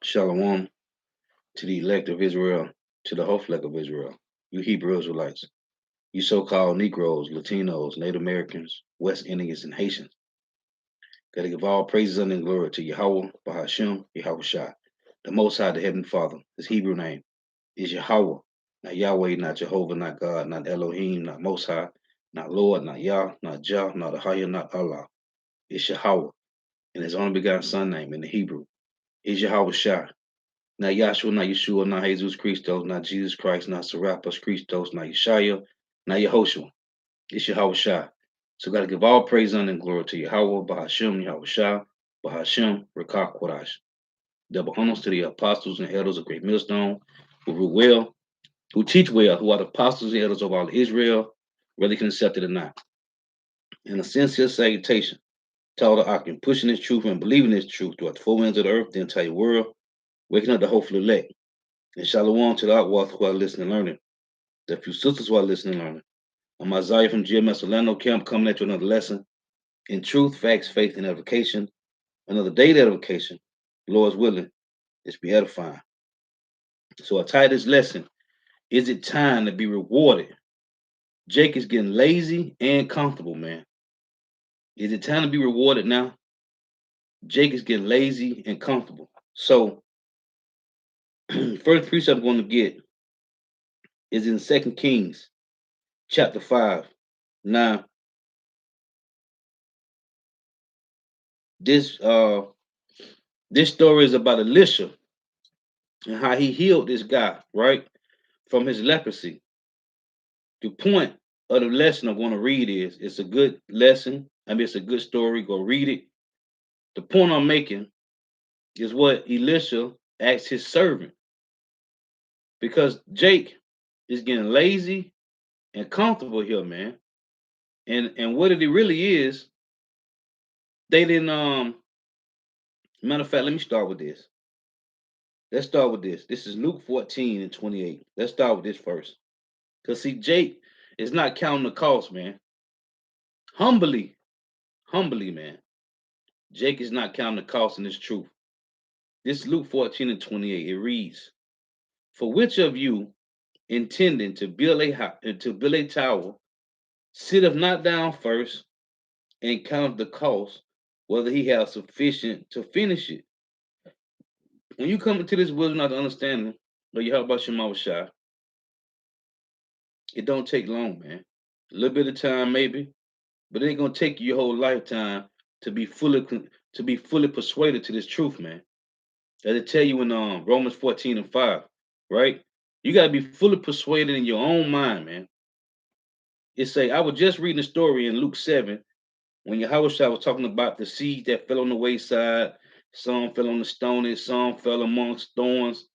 Shalom to the elect of Israel, to the whole flock of Israel, you Hebrew Israelites, you so-called Negroes, Latinos, Native Americans, West Indians, and Haitians. Gotta give all praises and glory to Yahweh, Bahashem, Yahweh Shai, the Most High, the Heavenly Father. His Hebrew name is Yahweh, not Yahweh, not Jehovah, not God, not Elohim, not Most High, not Lord, not Yah, not Jah, not Ahaya, not Allah. It's Yahweh, and His only begotten Son name in the Hebrew is Yahweh Shai. Not Yahshua, not Yeshua, not Jesus Christos, not Jesus Christ, not Serapis Christos, not Yeshaya, not Yehoshua. It's Yahweh Shai. So got to give all praise honor, and glory to Yahweh, Bahashem, Yahweh Shai, Bahashem, Rekah Kodash. Double honors to the apostles and elders of Great Millstone, who rule well, who teach well, who are the apostles and elders of all Israel, whether you can accept it or not. And a sincere salutation to all the Akim, pushing this truth and believing this truth throughout the four winds of the earth, the entire world, waking up the hopeful elect. And shalom to the outwalks who are listening and learning. The few sisters who are listening and learning. I'm Isaiah from GMS Orlando Camp coming at you another lesson in truth, facts, faith, and edification. Another day of edification. The Lord's willing, it's be edifying. So I titled this lesson, Is It Time to Be Rewarded? Jake is getting lazy and comfortable, man. Is it time to be rewarded now? Jake is getting lazy and comfortable. So, first precept I'm going to get is in 2 Kings chapter 5. Now, this this story is about Elisha and how he healed this guy, right, from his leprosy. The point of the lesson I'm going to read is it's a good lesson. I mean, it's a good story. Go read it. The point I'm making is what Elisha asked his servant, because Jake is getting lazy and comfortable here, man. And what it really is, they didn't matter of fact, let me start with this. Let's start with this. This is Luke 14 and 28. Let's start with this first. Because see, Jake is not counting the cost, man. Humbly, man. Jake is not counting the cost in this truth. This is Luke 14 and 28. It reads, For which of you intending to build a tower, sitteth not down first and count the cost, whether he have sufficient to finish it. When you come into this wisdom not understanding, or you help about Shema Shai, it don't take long, man. A little bit of time maybe, but it ain't gonna take you your whole lifetime to be fully persuaded to this truth, man. As it tell you in Romans 14 and 5, right? You gotta be fully persuaded in your own mind, man. It say, I was just reading a story in Luke 7 when Yahweh Shai was talking about the seeds that fell on the wayside, some fell on the stony, some fell amongst thorns,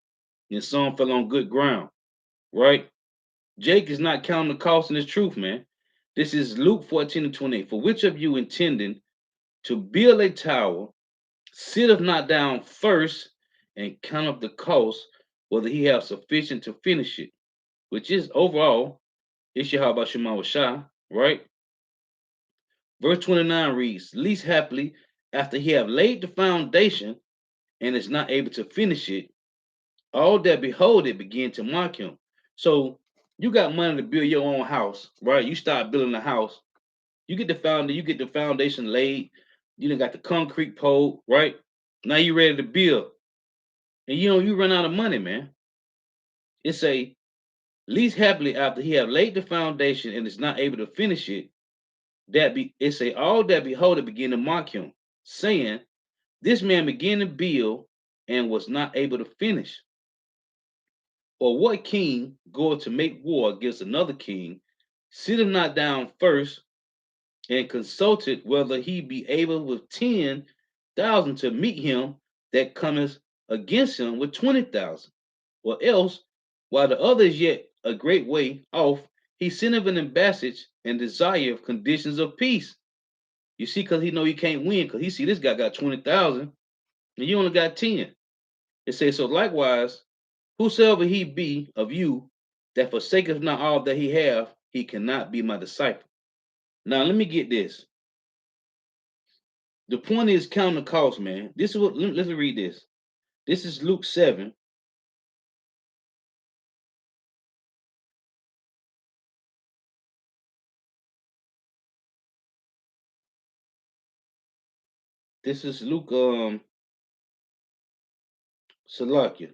and some fell on good ground, right? Jake is not counting the cost in this truth, man. This is Luke 14 and 28. For which of you intending to build a tower, sitteth not down first and count up the cost, whether he have sufficient to finish it, which is overall, it's Yahweh Shema Shai, right? Verse 29 reads, Least happily, after he have laid the foundation and is not able to finish it, all that behold it begin to mock him. So you got money to build your own house, right? You start building a house, you get the foundation laid, you done got the concrete pole, right? Now you ready to build. And you run out of money, man. It say, least happily after he have laid the foundation and is not able to finish it, it say all that behold it begin to mock him, saying, This man began to build and was not able to finish. Or what king goeth to make war against another king, sitteth not down first and consulted whether he be able with 10,000 to meet him that cometh against him with 20,000? Or else, while the other is yet a great way off, he sendeth an embassage and desire of conditions of peace. You see, because he know he can't win, because he see this guy got 20,000 and you only got 10. It says, so likewise, whosoever he be of you that forsaketh not all that he have, he cannot be my disciple. Now let me get this. The point is counting the cost, man. This is what let's read this. This is Luke 7. This is Luke Salakia.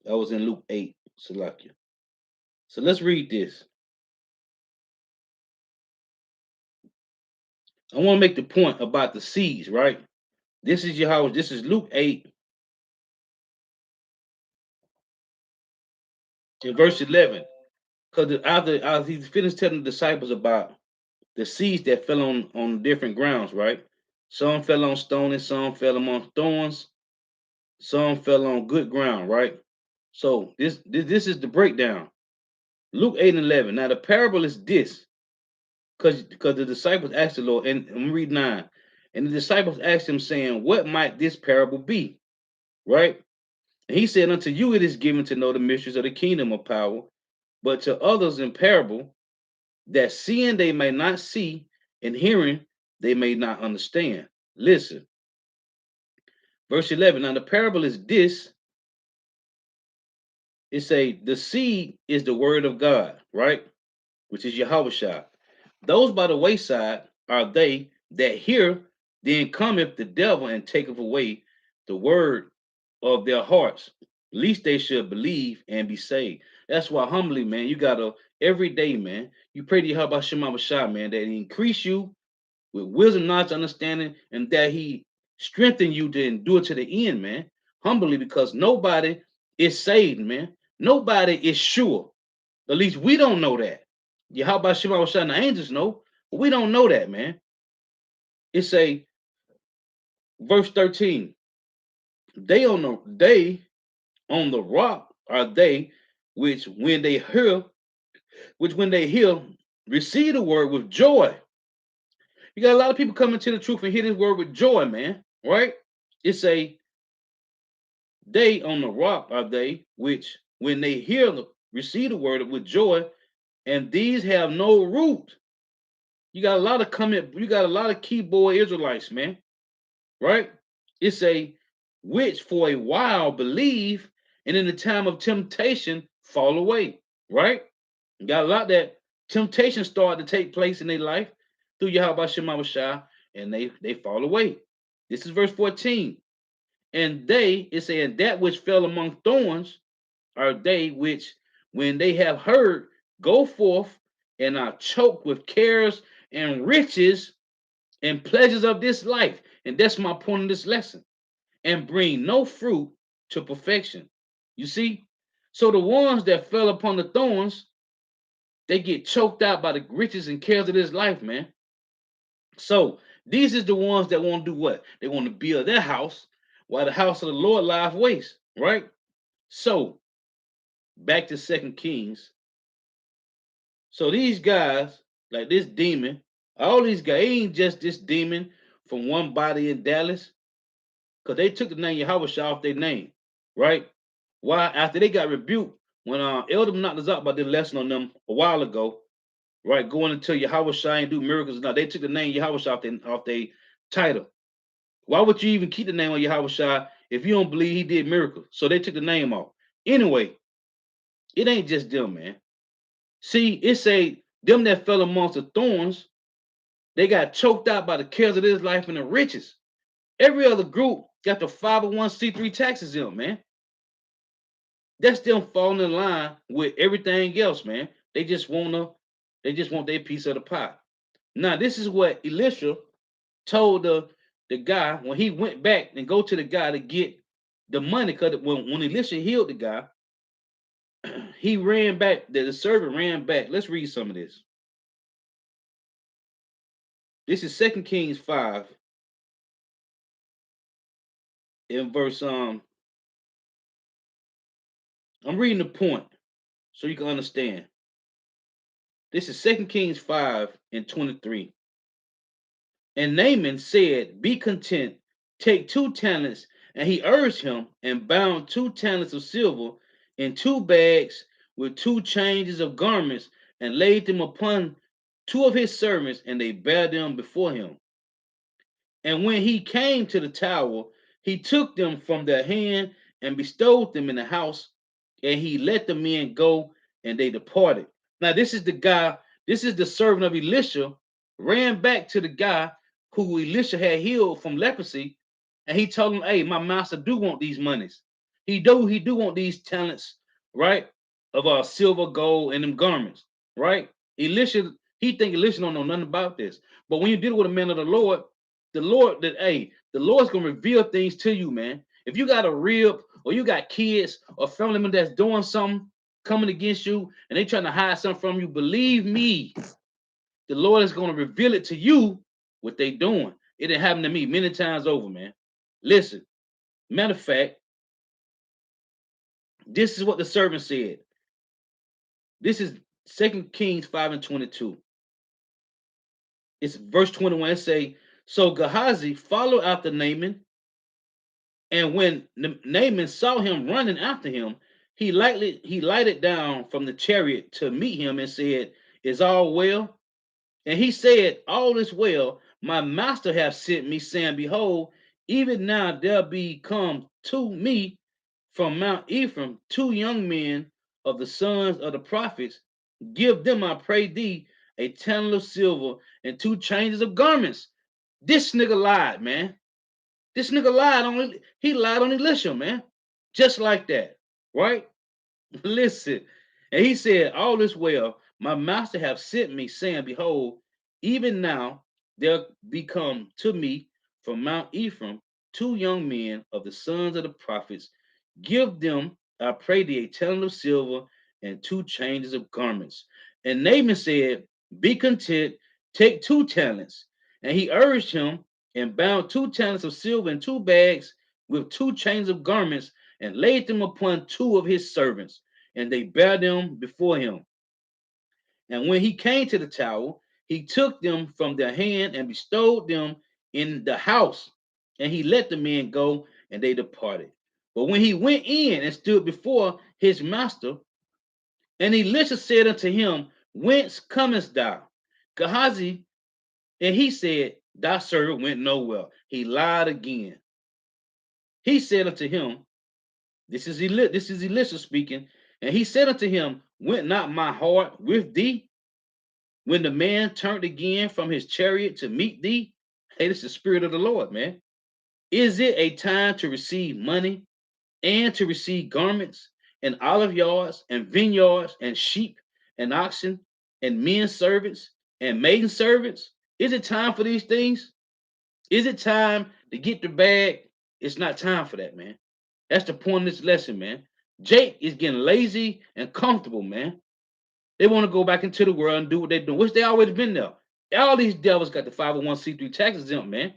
I was in Luke 8, Salakia. So let's read this. I want to make the point about the seeds, right? This is Yahweh. This is Luke 8 in verse 11. Because after he finished telling the disciples about the seeds that fell on different grounds, right? Some fell on stone and some fell among thorns. Some fell on good ground, right? So this is the breakdown. Luke 8 and 11. Now the parable is this, because the disciples asked the Lord, and I'm read 9. And the disciples asked him, saying, what might this parable be? Right? And he said, unto you it is given to know the mysteries of the kingdom of power, but to others in parable, that seeing they may not see, and hearing they may not understand. Listen, verse 11. Now the parable is this. It say the seed is the word of God, right? Which is Yahushua. Those by the wayside are they that hear, then cometh the devil and taketh away the word of their hearts, least they should believe and be saved. That's why humbly, man, you gotta every day, man, you pray to Yahweh Shema Bashah, man, that he increase you with wisdom, knowledge, understanding, and that he strengthen you to endure to the end, man. Humbly, because nobody is saved, man. Nobody is sure. At least we don't know that. Yahweh Shema Bashah and the angels know, but we don't know that, man. It's a verse 13. They on the rock are they which when they hear, receive the word with joy. You got a lot of people coming to the truth and hear this word with joy, man. Right? It's a they on the rock are they which when they hear receive the word with joy, and these have no root. You got a lot of you got a lot of keyboard Israelites, man. Right? It's a which for a while believe, and in the time of temptation fall away. Right? You got a lot that temptation started to take place in their life through Yahweh Shema Shah, and they fall away. This is verse 14. And they is saying that which fell among thorns are they which, when they have heard, go forth and are choked with cares and riches and pleasures of this life. And that's my point in this lesson. And bring no fruit to perfection. You see? So the ones that fell upon the thorns, they get choked out by the riches and cares of this life, man. So these is the ones that want to do what? They want to build their house while the house of the Lord lies waste, right? So back to Second Kings. So these guys, like this demon, all these guys ain't just this demon from one body in Dallas, because they took the name Yahweh off their name, right? Why? After they got rebuked, when Elder knocked us out about the lesson on them a while ago, right? Going until Yahweh Shai and do miracles. Now they took the name Yahweh Shai off their title. Why would you even keep the name of Yahweh Shai if you don't believe he did miracles? So they took the name off. Anyway, it ain't just them, man. See, it say them that fell amongst the thorns, they got choked out by the cares of this life and the riches. Every other group got the 501c3 taxes in, man. That's them falling in line with everything else, man. They just want their piece of the pie. Now, this is what Elisha told the guy when he went back and go to the guy to get the money. Because when Elisha healed the guy, he ran back. The servant ran back. Let's read some of this. This is 2 Kings 5 in verse I'm reading the point so you can understand. This is 2 Kings 5 and 23. And Naaman said, be content, take 2 talents. And he urged him and bound 2 talents of silver in 2 bags with 2 changes of garments, and laid them upon 2 of his servants, and they bare them before him. And when he came to the tower, he took them from their hand and bestowed them in the house, and he let the men go, and they departed. Now, this is the guy, this is the servant of Elisha, ran back to the guy who Elisha had healed from leprosy, and he told him, hey, my master do want these monies. He do want these talents, right? Of silver, gold, and them garments, right? Elisha, he think Elisha don't know nothing about this. But when you deal with a man of the Lord, that hey, the Lord's gonna reveal things to you, man. If you got a rib, or you got kids or family member that's doing something coming against you, and they trying to hide something from you, believe me, the Lord is gonna reveal it to you what they doing. It done happened to me many times over, man. Listen, matter of fact, this is what the servant said. This is 2 Kings 5:22. It's verse 21. It say, so Gehazi followed after Naaman, and when Naaman saw him running after him, he lighted down from the chariot to meet him and said, is all well? And he said, all is well. My master hath sent me, saying, behold, even now there be come to me from Mount Ephraim 2 young men of the sons of the prophets. Give them, I pray thee, a talent of silver and 2 changes of garments. This nigga lied, man. This nigga lied on, he lied on Elisha, man. Just like that, right? Listen. And he said, all is well. My master have sent me, saying, behold, even now there become to me from Mount Ephraim 2 young men of the sons of the prophets. Give them, I pray thee, a talent of silver and 2 changes of garments. And Naaman said, be content, take 2 talents. And he urged him, and bound 2 talents of silver in 2 bags with 2 chains of garments, and laid them upon 2 of his servants, and they bare them before him. And when he came to the tower, he took them from their hand and bestowed them in the house. And he let the men go, and they departed. But when he went in and stood before his master, and Elisha said unto him, whence comest thou? Gehazi, and he said, thy servant went nowhere. He lied again. He said unto him, this is Elisha speaking, and he said unto him, went not my heart with thee when the man turned again from his chariot to meet thee? Hey, this is the spirit of the Lord, man. Is it a time to receive money and to receive garments and olive yards and vineyards and sheep and oxen and men servants and maiden servants? Is it time for these things? Is it time to get the bag? It's not time for that, man. That's the point of this lesson, man. Jake is getting lazy and comfortable, man. They want to go back into the world and do what they do, which they always been there. All these devils got the 501c3 tax exempt, man.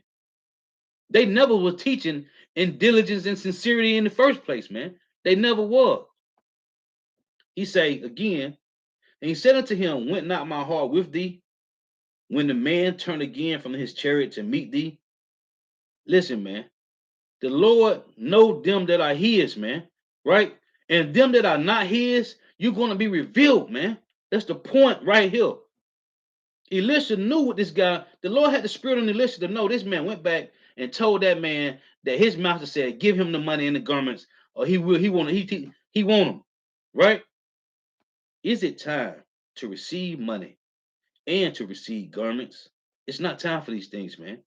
They never was teaching in diligence and sincerity in the first place, man. They never was. He say again, and he said unto him, went not my heart with thee when the man turned again from his chariot to meet thee? Listen, man. The Lord know them that are his, man. Right? And them that are not his, you're going to be revealed, man. That's the point right here. Elisha knew what this guy, the Lord had the spirit on Elisha to know this man went back and told that man that his master said, give him the money and the garments, or he want them. Right? Is it time to receive money and to receive garments? It's not time for these things, man.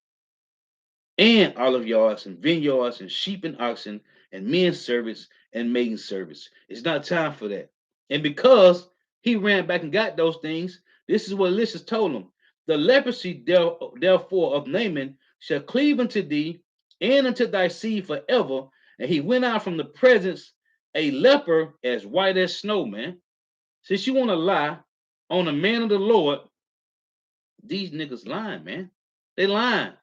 And olive yards and vineyards and sheep and oxen and men servants and maiden servants. It's not time for that. And because he ran back and got those things, this is what Elisha told him. The leprosy therefore of Naaman shall cleave unto thee and unto thy seed forever. And he went out from the presence a leper as white as snow, man. Since you want to lie on a man of the Lord, these niggas lying, man. They lying.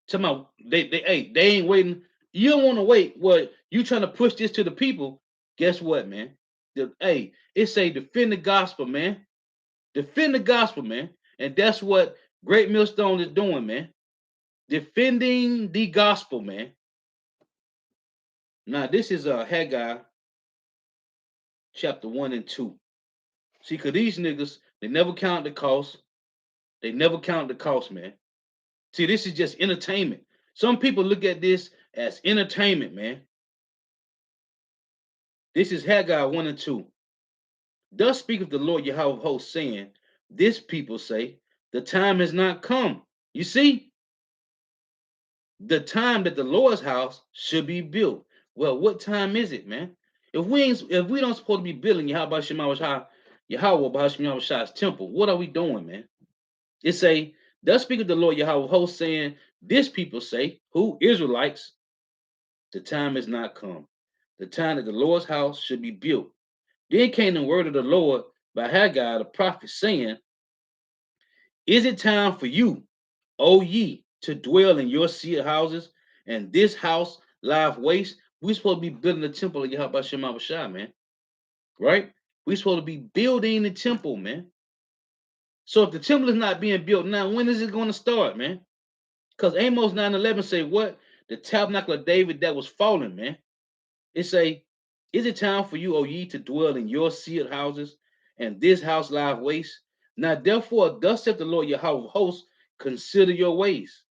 They ain't waiting. You don't want to wait. What you trying to push this to the people? Guess what, man? It say defend the gospel, man. Defend the gospel, man. And that's what Great Millstone is doing, man. Defending the gospel, man. Now this is Haggai chapter 1 and 2. See, cause these niggas they never count the cost. They never count the cost, man. See, this is just entertainment. Some people look at this as entertainment, man. This is Haggai 1 and 2. Thus speaketh the Lord Yahweh of hosts, saying, this people say, the time has not come. You see, the time that the Lord's house should be built. Well, what time is it, man? If we don't supposed to be building Yahweh Shemawashai's temple, what are we doing, man? It say, thus speaketh the Lord Yahweh of hosts, saying, this people say, who? Israelites, the time has not come. The time that the Lord's house should be built. Then came the word of the Lord by Haggai the prophet, saying, is it time for you, O ye, to dwell in your sealed houses, and this house lieth waste? We're supposed to be building the temple of Yahweh Shemawashai, man. Right? We're supposed to be building the temple, man. So if the temple is not being built now, when is it going to start, man? Because Amos 9:11 say what? The tabernacle of David that was fallen, man. It say, is it time for you, O ye, to dwell in your sealed houses, and this house lieth waste? Now therefore, thus saith the Lord Yahweh of hosts, consider your ways.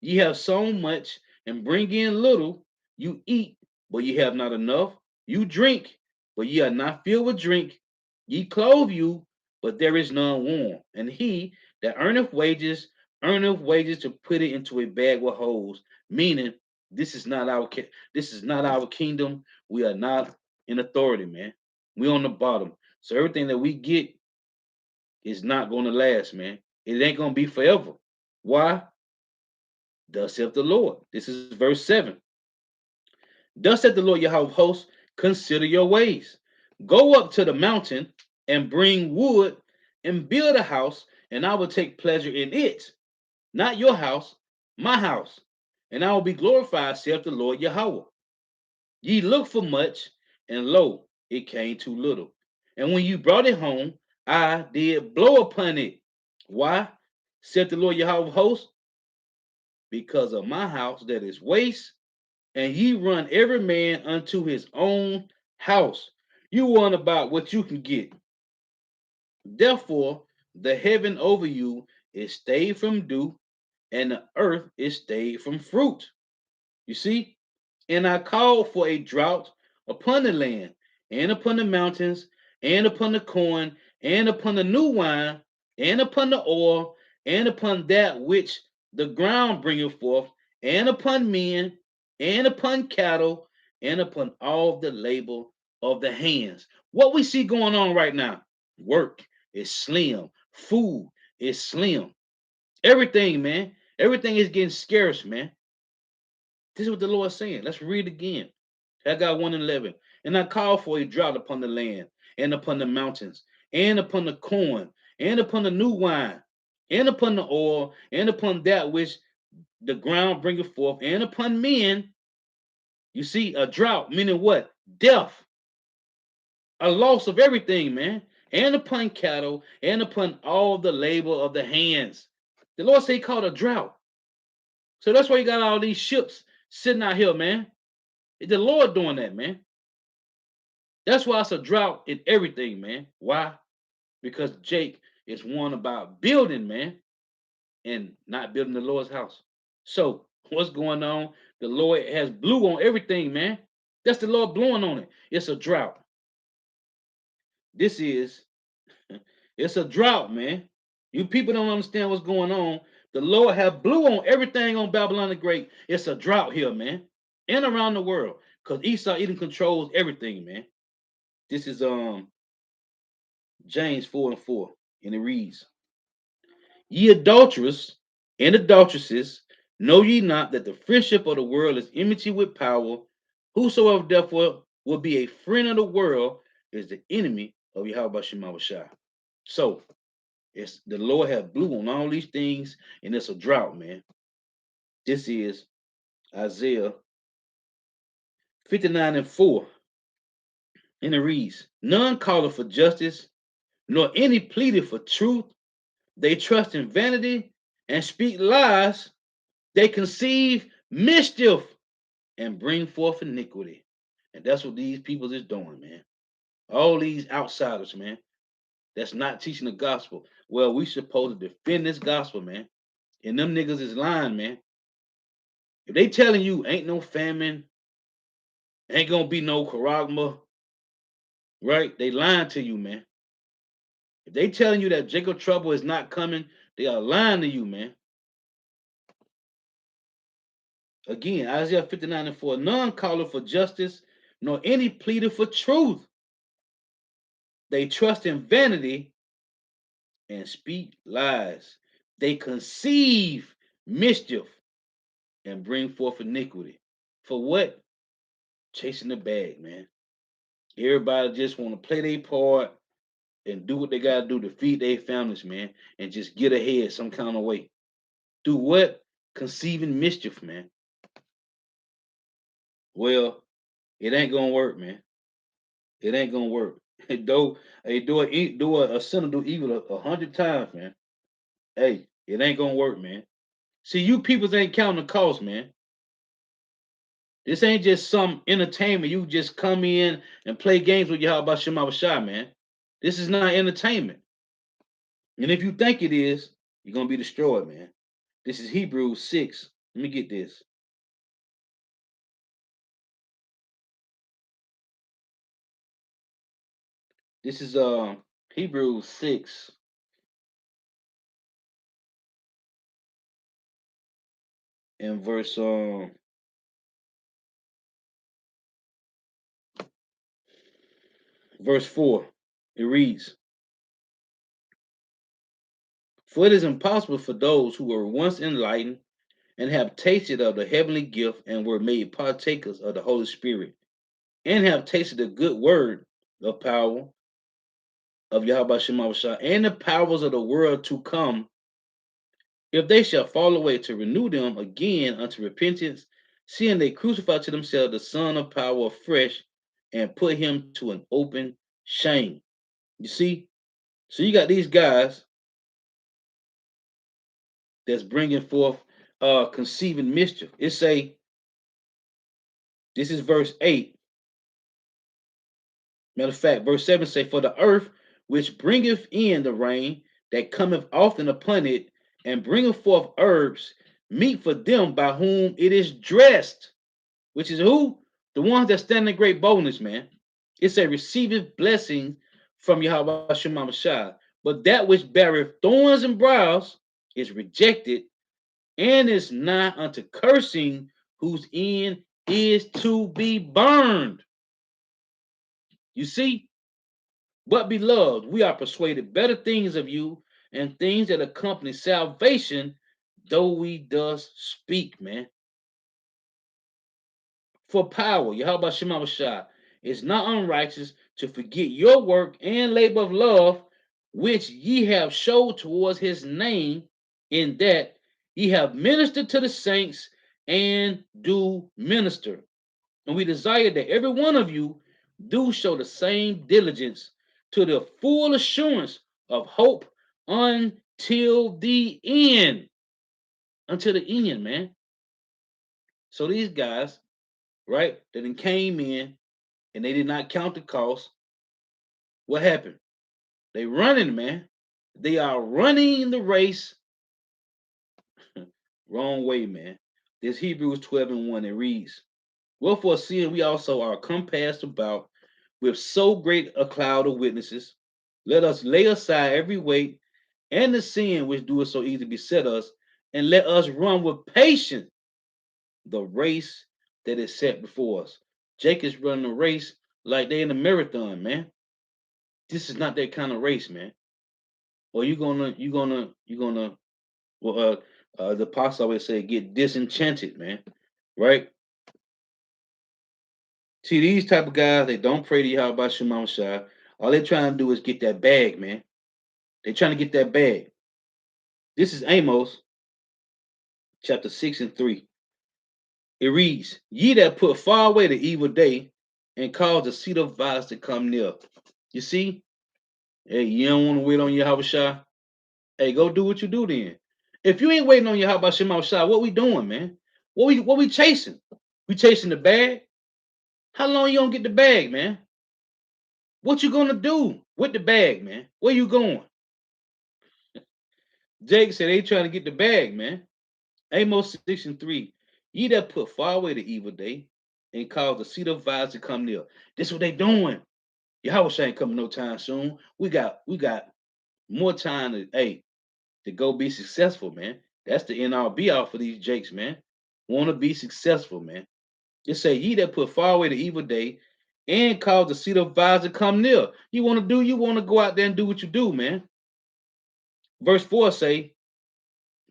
Ye have sown much and bring in little. You eat, but ye have not enough. You drink, but ye are not filled with drink. Ye clothe you, but there is none warm. And he that earneth wages to put it into a bag with holes. Meaning, this is not our kingdom. We are not in authority, man. We on the bottom. So everything that we get is not going to last, man. It ain't going to be forever. Why? Thus saith the Lord. This is verse 7. Thus saith the Lord Yahweh of hosts, consider your ways. Go up to the mountain and bring wood and build a house, and I will take pleasure in it. Not your house, my house. And I will be glorified, saith the Lord Yahweh. Ye look for much, and lo, it came too little. And when you brought it home, I did blow upon it. Why? Saith the Lord Yahweh of hosts, because of my house that is waste, and ye run every man unto his own house. You run about what you can get. Therefore, the heaven over you is stayed from dew, and the earth is stayed from fruit. You see? And I called for a drought upon the land, and upon the mountains, and upon the corn, and upon the new wine, and upon the oil, and upon that which the ground bringeth forth, and upon men, and upon cattle, and upon all the labor of the hands. What we see going on right now, work is slim, food is slim. Everything, man, everything is getting scarce, man. This is what the Lord is saying. Let's read again. Haggai 1:11. And I call for a drought upon the land, and upon the mountains, and upon the corn, and upon the new wine, and upon the oil, and upon that which the ground bringeth forth, and upon men. You see, a drought, meaning what? Death, a loss of everything, man. And upon cattle, and upon all the labor of the hands. The Lord say he called a drought. So that's why you got all these ships sitting out here, man. It's the Lord doing that, man. That's why it's a drought in everything, man. Why? Because Jake is one about building, man, and not building the Lord's house. So what's going on? The Lord has blew on everything, man. That's the Lord blowing on it. It's a drought. This is it's a drought, man. You people don't understand what's going on. The Lord have blew on everything on Babylon the Great. It's a drought here, man, and around the world, because Esau even controls everything, man. This is James 4 and 4, and it reads, ye adulterers and adulteresses, know ye not that the friendship of the world is enmity with power? Whosoever therefore will be a friend of the world is the enemy of Yahweh Shemawashai. So it's the Lord have blew on all these things, and it's a drought, man. This is Isaiah 59 and 4, and it reads, none calleth for justice, nor any pleaded for truth. They trust in vanity and speak lies. They conceive mischief and bring forth iniquity. And that's what these people is doing, man. All these outsiders, man, that's not teaching the gospel. Well, we supposed to defend this gospel, man. And them niggas is lying, man. If they telling you ain't no famine, ain't gonna be no charagma, right? They lying to you, man. If they telling you that Jacob trouble is not coming, they are lying to you, man. Again, Isaiah 59:4, none calleth for justice, nor any pleader for truth. They trust in vanity and speak lies. They conceive mischief and bring forth iniquity. For what? Chasing the bag, man. Everybody just want to play their part and do what they gotta do to feed their families, man, and just get ahead some kind of way. Do what? Conceiving mischief, man. Well, it ain't gonna work, man. It ain't gonna work. Though, hey, do a sinner do evil 100 times, man. Hey, it ain't gonna work, man. See, you peoples ain't counting the cost, man. This ain't just some entertainment. You just come in and play games with Yahweh Shema Shai, man. This is not entertainment. And if you think it is, you're gonna be destroyed, man. This is Hebrews 6. Let me get this. This is Hebrews 6 and verse 4. It reads, for it is impossible for those who were once enlightened and have tasted of the heavenly gift and were made partakers of the Holy Spirit and have tasted the good word of power of Yahweh Shema Shai and the powers of the world to come, if they shall fall away, to renew them again unto repentance, seeing they crucify to themselves the Son of power afresh and put him to an open shame. You see? So you got these guys that's bringing forth conceiving mischief. It say, this is verse 8. Matter of fact, verse 7 say, for the earth which bringeth in the rain that cometh often upon it, and bringeth forth herbs, meet for them by whom it is dressed, which is who? The ones that stand in great boldness, man. It's a receiveth blessing from Yahweh Shema Shai. But that which beareth thorns and briars is rejected, and is not unto cursing, whose end is to be burned. You see? But beloved, we are persuaded better things of you, and things that accompany salvation, though we thus speak, man. For power, Yahweh Shema Shai, is not unrighteous to forget your work and labor of love, which ye have showed towards his name, in that ye have ministered to the saints and do minister. And we desire that every one of you do show the same diligence to the full assurance of hope until the end. Until the end, man. So these guys, right, that then came in and they did not count the cost. What happened? They running, man. They are running the race wrong way, man. This Hebrews 12:1, it reads, wherefore, seeing we also are compassed about with so great a cloud of witnesses, let us lay aside every weight and the sin which doeth so easily beset us, and let us run with patience the race that is set before us. Jake is running a race like they in a marathon, man. This is not that kind of race, man. Or you're gonna well the apostle always say get disenchanted, man. Right? See, these type of guys, they don't pray to Yahweh Shema Shai. All they trying to do is get that bag, man. They trying to get that bag. This is Amos chapter 6:3. It reads, ye that put far away the evil day and cause the seat of violence to come near. You see? Hey, you don't want to wait on Yahweh Shai? Hey, go do what you do then. If you ain't waiting on Yahweh Shema Shai, what we doing, man? What we chasing? We chasing the bag? How long you gonna get the bag, man? What you gonna do with the bag, man? Where you going? Jake said they trying to get the bag, man. Amos 6:3. Ye that put far away the evil day and cause the seat of violence to come near. This what they doing. Yahweh ain't coming no time soon. We got more time to go be successful, man. That's the end all be all for these jakes, man. Want to be successful, man. Just say, ye that put far away the evil day and cause the seat of violence to come near. You want to go out there and do what you do, man. Verse 4 say,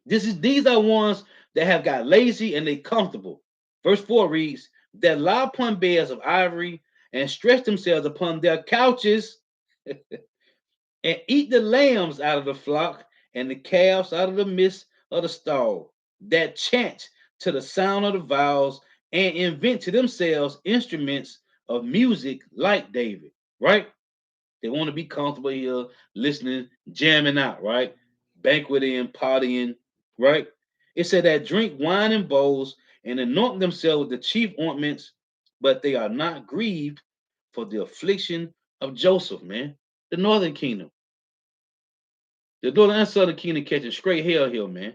these are ones that have got lazy and they comfortable. Verse 4 reads, that lie upon beds of ivory and stretch themselves upon their couches and eat the lambs out of the flock and the calves out of the midst of the stall, that chant to the sound of the vowels and invent to themselves instruments of music like David, right? They want to be comfortable here, listening, jamming out, right? Banqueting, partying, right? It said that drink wine in bowls and anoint themselves with the chief ointments, but they are not grieved for the affliction of Joseph, man. The northern kingdom. The northern and southern kingdom catching straight hell here, man.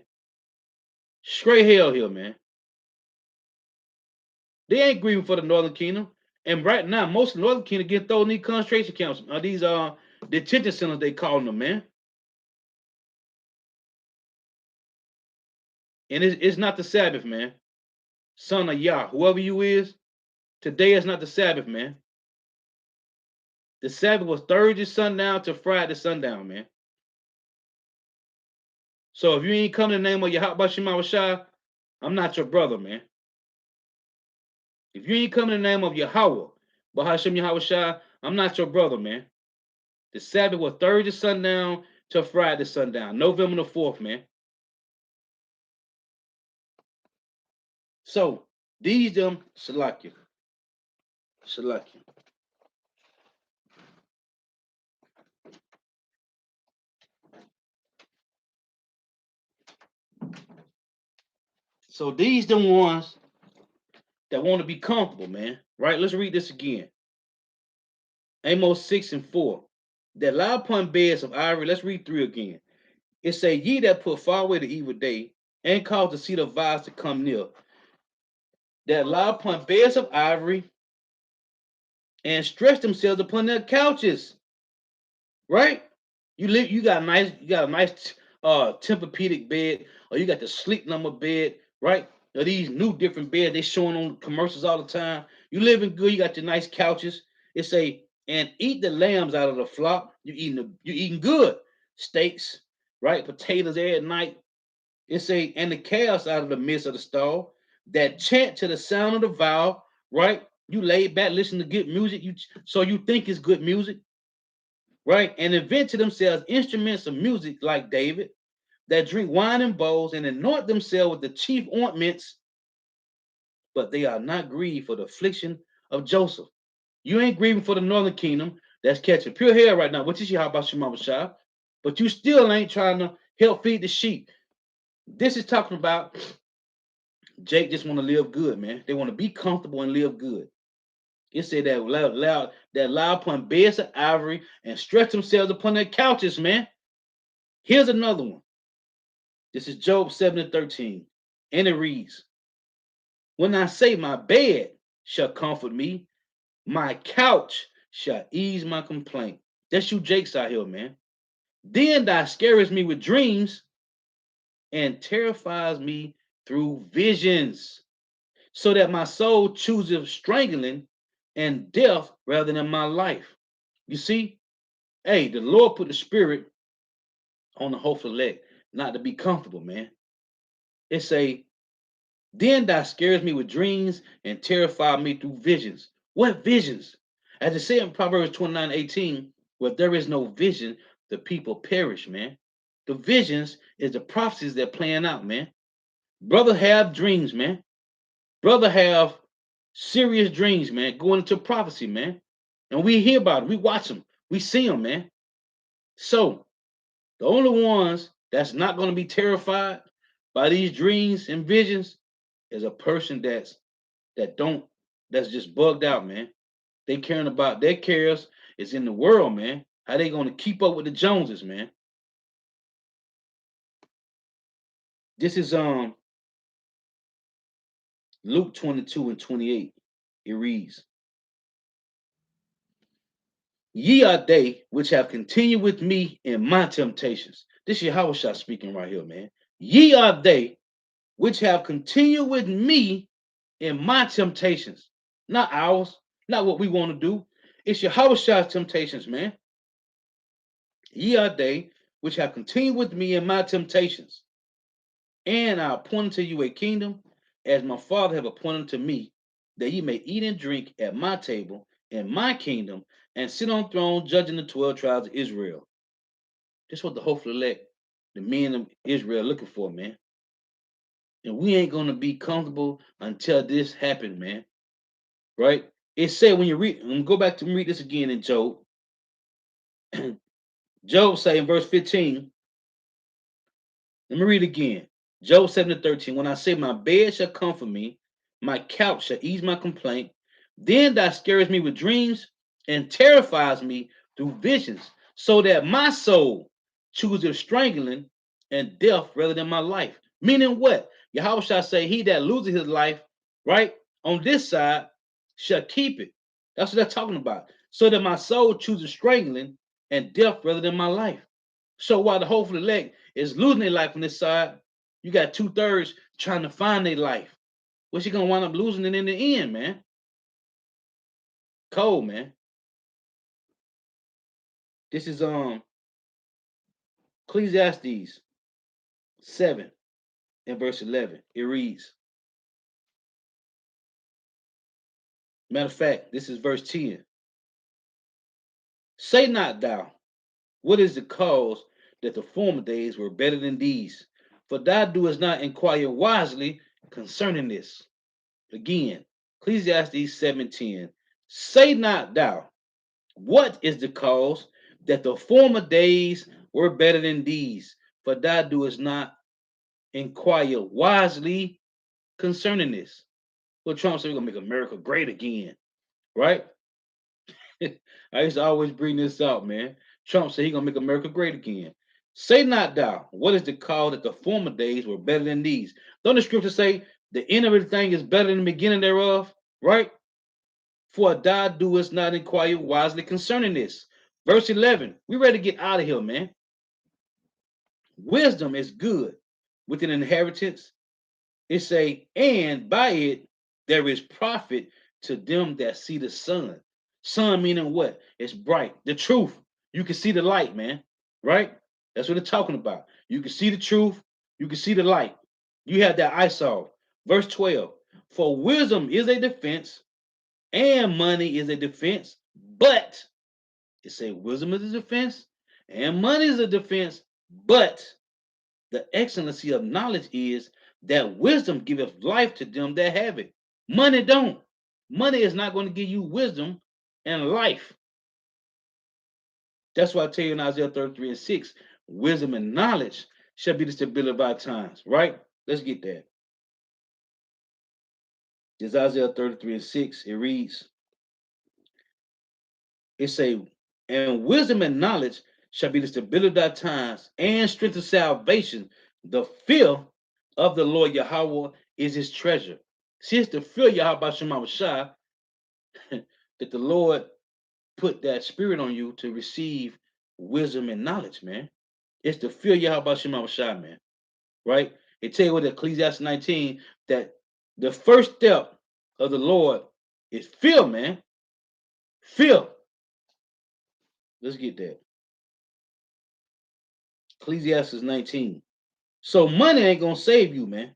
Straight hell here, man. They ain't grieving for the northern kingdom. And right now, most of the northern kingdom get thrown in these concentration camps. These detention centers they calling them, man. And it's not the Sabbath, man. Son of Yah, whoever you is, today is not the Sabbath, man. The Sabbath was Thursday sundown to Friday sundown, man. So if you ain't come in the name of Yahweh Shema Shai, I'm not your brother, man. If you ain't come in the name of Yahweh, Bahashem Yahweh Shai, I'm not your brother, man. The Sabbath was Thursday sundown to Friday sundown, November the 4th, man. So these them Salakia. Salakia. So these them ones that want to be comfortable, man. Right? Let's read this again. Amos 6 and 4. That lie upon beds of ivory. Let's read 3 again. It say, ye that put far away the evil day and cause the seat of violence to come near. That lie upon beds of ivory and stretch themselves upon their couches. Right? You got a nice Tempur-Pedic bed, or you got the sleep number bed, right? Now these new different beds they showing on commercials all the time. You living good, you got your nice couches. It say, and eat the lambs out of the flock. You eating good. Steaks, right? Potatoes every night. It say, and the calves out of the midst of the stall that chant to the sound of the vow, right? You lay back, listen to good music. So you think it's good music, right? And invent to themselves instruments of music like David, that drink wine in bowls and anoint themselves with the chief ointments, but they are not grieved for the affliction of Joseph. You ain't grieving for the northern kingdom that's catching pure hair right now, which is how about Shema Shah, but you still ain't trying to help feed the sheep. This is talking about Jake just want to live good, man. They want to be comfortable and live good. It said that lie upon beds of ivory and stretch themselves upon their couches, man. Here's another one. This is Job 7 and 13. And it reads, when I say my bed shall comfort me, my couch shall ease my complaint. That's you Jakes out here, man. Then thou scarest me with dreams and terrifies me through visions, so that my soul chooses strangling and death rather than my life. You see, hey, the Lord put the spirit on the hopeful elect, not to be comfortable, man. It's a then thou scares me with dreams and terrify me through visions. What visions? As it said in Proverbs 29:18, where there is no vision, the people perish, man. The visions is the prophecies that playing out, man. Brother have dreams, man. Brother have serious dreams, man, going into prophecy, man. And we hear about it. We watch them. We see them, man. So the only ones that's not going to be terrified by these dreams and visions is a person that's just bugged out, man. They caring about their cares is in the world, man. How they going to keep up with the Joneses, man? This is Luke 22 and 28. It reads, Ye are they which have continued with me in my temptations. This is Yahweh speaking right here, man. Ye are they which have continued with me in my temptations. Not ours, not what we want to do. It's Yahweh's temptations, man. Ye are they which have continued with me in my temptations. And I appointed to you a kingdom, as my Father have appointed to me, that ye may eat and drink at my table in my kingdom, and sit on throne judging the 12 tribes of Israel. This is what the hopeful elect, the men of Israel, are looking for, man. And we ain't gonna be comfortable until this happened, man. Right? It said when you read, go back to read this again in Job. Job say in verse 15. Let me read again. Job 7:13. When I say my bed shall comfort me, my couch shall ease my complaint, then thou scarest me with dreams and terrifies me through visions, so that my soul chooses strangling and death rather than my life. Meaning what? Yahweh shall say, he that loses his life, right, on this side shall keep it. That's what they're talking about. So that my soul chooses strangling and death rather than my life. So while the hopeful elect is losing their life on this side, you got 2/3 trying to find their life. What's she gonna wind up losing it in the end, man? Cold, man. This is Ecclesiastes 7 and verse 11. It reads, matter of fact, this is verse 10. Say not thou, what is the cause that the former days were better than these? For thou doest not inquire wisely concerning this. Again, Ecclesiastes 7:10. Say not thou, what is the cause that the former days were better than these? For thou doest not inquire wisely concerning this. Well, Trump said we're gonna make America great again, right? I used to always bring this out, man. Trump said he's gonna make America great again. Say not thou, what is the cause that the former days were better than these? Don't the scripture say the end of everything is better than the beginning thereof, right? For thou doest not inquire wisely concerning this. Verse 11. We ready to get out of here, man. Wisdom is good with an inheritance. It say, and by it there is profit to them that see the sun. Sun meaning what? It's bright. The truth. You can see the light, man. Right? That's what it's talking about. You can see the truth. You can see the light. You have that eyesight. Verse 12. For wisdom is a defense, and money is a defense, but it say wisdom is a defense, and money is a defense, but the excellency of knowledge is that wisdom giveth life to them that have it. Money don't. Money is not going to give you wisdom and life. That's why I tell you in Isaiah 33:6, wisdom and knowledge shall be the stability of our times, right? Let's get that. It's Isaiah 33:6. It reads, it say, and wisdom and knowledge shall be the stability of thy times and strength of salvation. The fear of the Lord Yahweh is his treasure. See, it's the fear Yahweh Shema Shai that the Lord put that spirit on you to receive wisdom and knowledge, man. It's the fear Yahweh Shema Shai, man. Right? It tell you what Ecclesiastes 19 that the first step of the Lord is fear, man. Fear. Let's get that. Ecclesiastes 19. So money ain't gonna save you, man.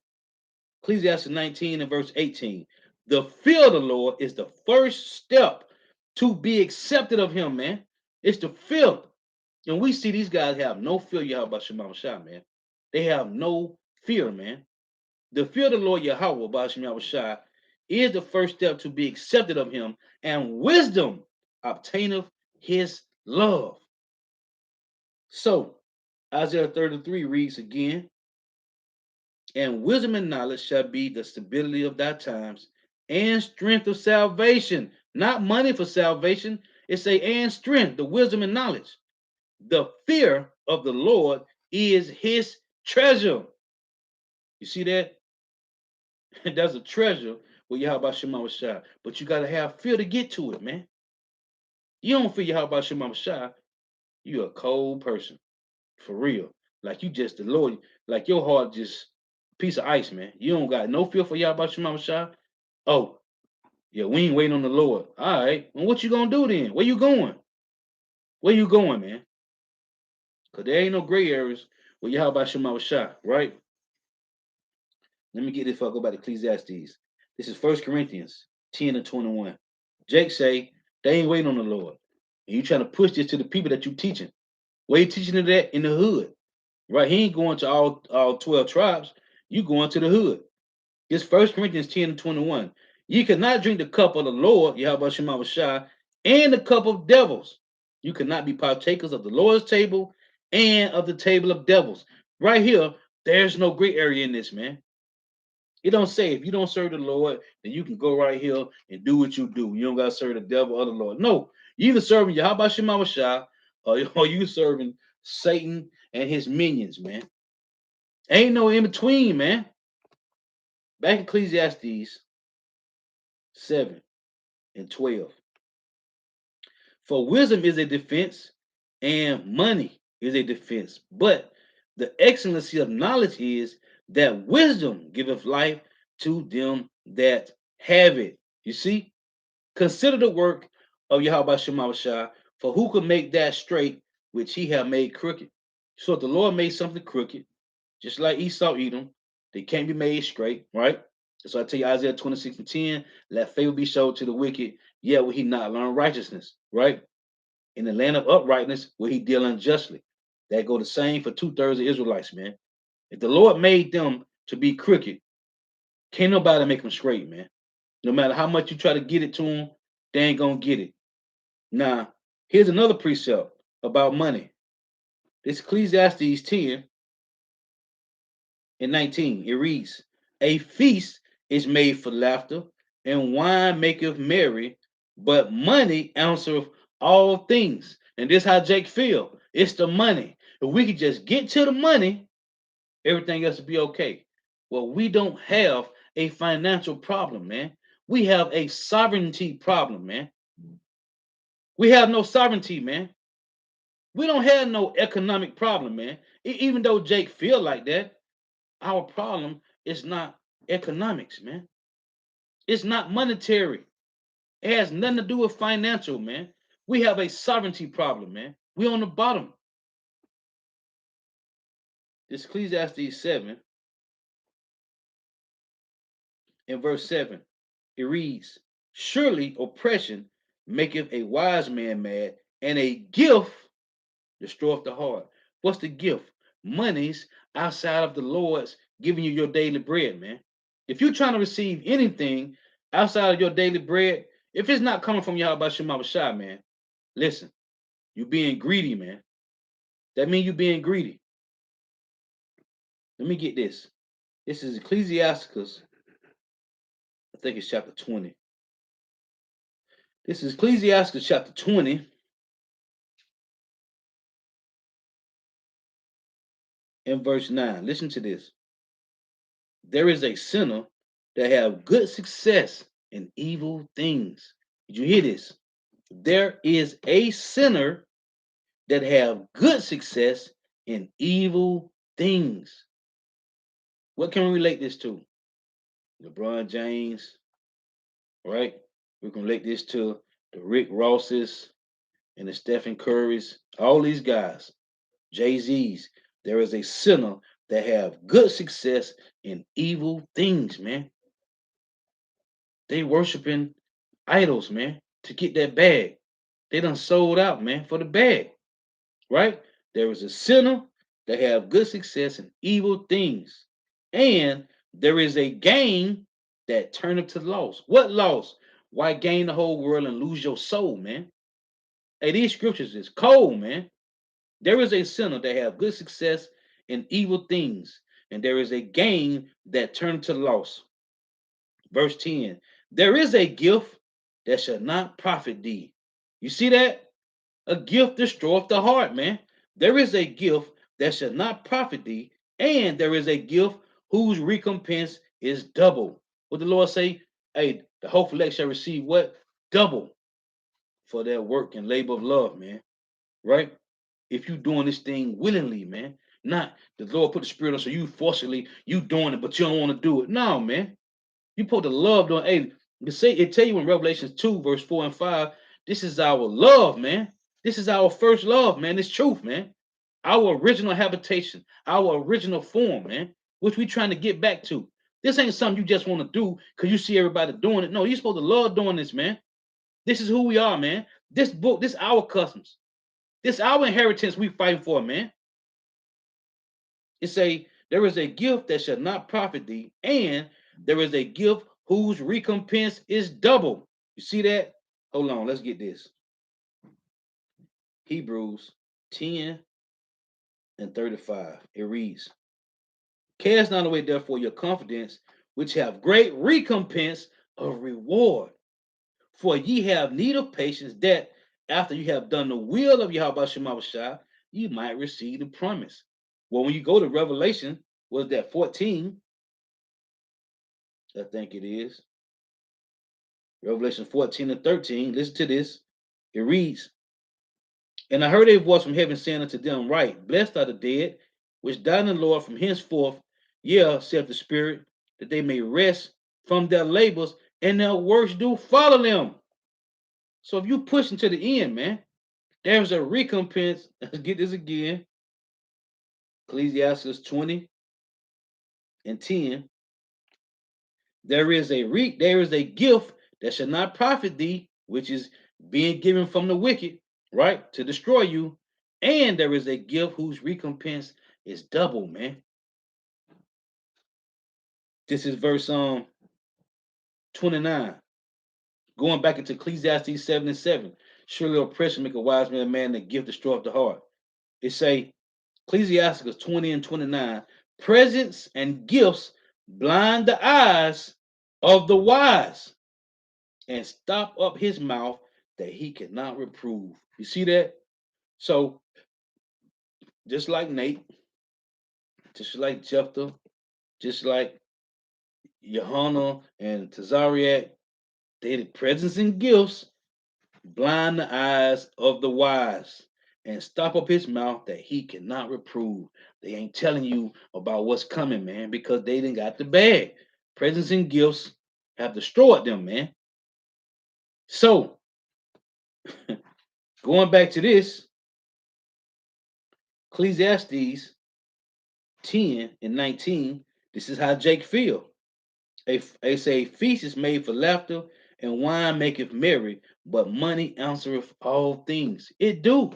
Ecclesiastes 19 and verse 18. The fear of the Lord is the first step to be accepted of him, man. It's the fear. And we see these guys have no fear, Yahweh Shema Shai, man. They have no fear, man. The fear of the Lord Yahweh Shema Shai is the first step to be accepted of him, and wisdom obtaineth his love. So Isaiah 33 reads again, and wisdom and knowledge shall be the stability of thy times and strength of salvation. Not money for salvation. It's a and strength, the wisdom and knowledge. The fear of the Lord is his treasure. You see that? That's a treasure with Yahweh Shema Shai. But you got to have fear to get to it, man. You don't feel Yahweh Shema Shah, you a cold person. For real. Like you just the Lord, like your heart just a piece of ice, man. You don't got no feel for Yahweh Shema Shah. Oh, yeah, we ain't waiting on the Lord. All right. And what you gonna do then? Where you going? Where you going, man? Because there ain't no gray areas with Yahweh Shema Shah, right? Let me get this before I go back to Ecclesiastes. This is 1 Corinthians 10 and 21. Jake say they ain't waiting on the Lord. And you trying to push this to the people that you teaching. Where you teaching it at? In the hood. Right? He ain't going to all 12 tribes. You going to the hood. It's 1 Corinthians 10 and 21. You cannot drink the cup of the Lord, Yahweh Shema Shah, and the cup of devils. You cannot be partakers of the Lord's table and of the table of devils. Right here, there's no gray area in this, man. It don't say if you don't serve the Lord, then you can go right here and do what you do. You don't got to serve the devil or the Lord. No, you either serving Yahweh Shema Shah or you serving Satan and his minions, man. Ain't no in between, man. Back in Ecclesiastes 7 and 12. For wisdom is a defense, and money is a defense. But the excellency of knowledge is that wisdom giveth life to them that have it. You see? Consider the work of Yahweh Shema Shah, for who could make that straight which he have made crooked? So if the Lord made something crooked, just like Esau Edom, they can't be made straight, right? So I tell you, Isaiah 26 and 10, let favor be showed to the wicked, yet will he not learn righteousness, right? In the land of uprightness will he deal unjustly. That go the same for two-thirds of Israelites, man. If the Lord made them to be crooked, can't nobody make them straight, man. No matter how much you try to get it to them, they ain't gonna get it. Now, here's another precept about money. This Ecclesiastes 10 and 19. It reads, a feast is made for laughter, and wine maketh merry, but money answereth all things. And this how Jake feel. It's the money. If we could just get to the money, everything else would be okay. Well, we don't have a financial problem, man. We have a sovereignty problem, man. We have no sovereignty, man. We don't have no economic problem, man. Even though Jake feel like that, our problem is not economics, man. It's not monetary. It has nothing to do with financial, man. We have a sovereignty problem, man. We on the bottom. This Ecclesiastes 7 in verse 7. It reads, surely oppression maketh a wise man mad, and a gift destroyeth the heart. What's the gift? Money's outside of the Lord's giving you your daily bread, man. If you're trying to receive anything outside of your daily bread, if it's not coming from Yahweh Shema Shah, man, listen, you're being greedy, man. That means you're being greedy. Let me get this. This is Ecclesiasticus, I think it's chapter 20. This is Ecclesiasticus chapter 20 and verse 9. Listen to this. There is a sinner that have good success in evil things. Did you hear this? There is a sinner that have good success in evil things. What can we relate this to? LeBron James, right? We can relate this to the Rick Rosses and the Stephen Currys, all these guys, Jay-Z's. There is a sinner that have good success in evil things, man. They worshiping idols, man, to get that bag. They done sold out, man, for the bag, right? There is a sinner that have good success in evil things. And there is a gain that turneth to loss. What loss? Why gain the whole world and lose your soul, man? Hey, these scriptures is cold, man. There is a sinner that have good success in evil things, and there is a gain that turneth to loss. Verse 10, there is a gift that shall not profit thee. You see that? A gift destroyeth the heart, man. There is a gift that shall not profit thee, and there is a gift whose recompense is double. What the Lord say? Hey, the hopeful elect shall receive what? Double. for that work and labor of love, man. Right? If you doing this thing willingly, man. Not the Lord put the spirit on, so you forcibly you doing it, but you don't want to do it. No, man. You put the love doing. Hey, it tell you in Revelation 2, verse 4 and 5, this is our love, man. This is our first love, man. This truth, man. Our original habitation, our original form, man, which we trying to get back to. This ain't something you just want to do because you see everybody doing it. No, you're supposed to love doing this, man. This is who we are, man. This book, this our customs. This our inheritance we fighting for, man. It say there is a gift that shall not profit thee, and there is a gift whose recompense is double. You see that? Hold on, let's get this. Hebrews 10 and 35. It reads, cast not away therefore your confidence, which have great recompense of reward. For ye have need of patience, that after you have done the will of Yahweh Shema Shah, you might receive the promise. Well, when you go to Revelation, was that 14? I think it is. Revelation 14 and 13. Listen to this. It reads, and I heard a voice from heaven saying unto them, right, blessed are the dead, which died in the Lord from henceforth, yeah, saith the Spirit, that they may rest from their labors, and their works do follow them. So if you push into the end, man, there's a recompense. Let's get this again. Ecclesiastes 20 and 10. There is a gift that shall not profit thee, which is being given from the wicked, right? To destroy you. And there is a gift whose recompense is double, man. This is verse 29. Going back into Ecclesiastes 7 and 7. Surely oppression make a wise man, the gift destroyeth the heart. It say Ecclesiastes 20 and 29. Presents and gifts blind the eyes of the wise, and stop up his mouth that he cannot reprove. You see that? So, just like Nate, just like Jephthah, just like Johanna and Tazariak, they the presents and gifts blind the eyes of the wise and stop up his mouth that he cannot reprove. They ain't telling you about what's coming, man, because they didn't got the bag. Presents and gifts have destroyed them, man. So, going back to this, Ecclesiastes 10 and 19, this is how Jake feel. They say feast is made for laughter, and wine maketh merry, but money answereth all things. It do.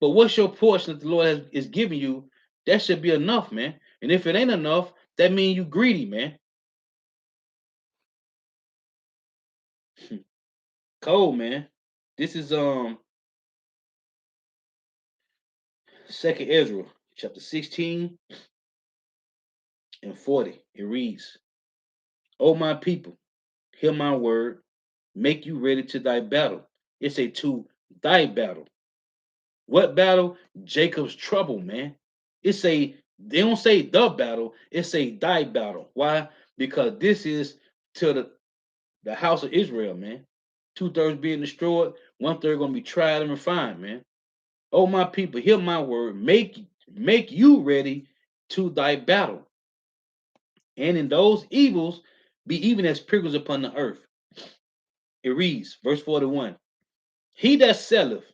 But what's your portion that the Lord is giving you? That should be enough, man. And if it ain't enough, that means you greedy, man. Cold, man. This is Second Ezra, chapter 16 and 40. It reads, O my people, hear my word, make you ready to thy battle. It's a to thy battle. What battle? Jacob's trouble, man. It's a they don't say the battle, it's a thy battle. Why? Because this is to the house of Israel, man. 2/3 being destroyed, 1/3 gonna be tried and refined, man. Oh my people, hear my word, make you ready to thy battle. And in those evils be even as pilgrims upon the earth. It reads, verse 41. He that selleth,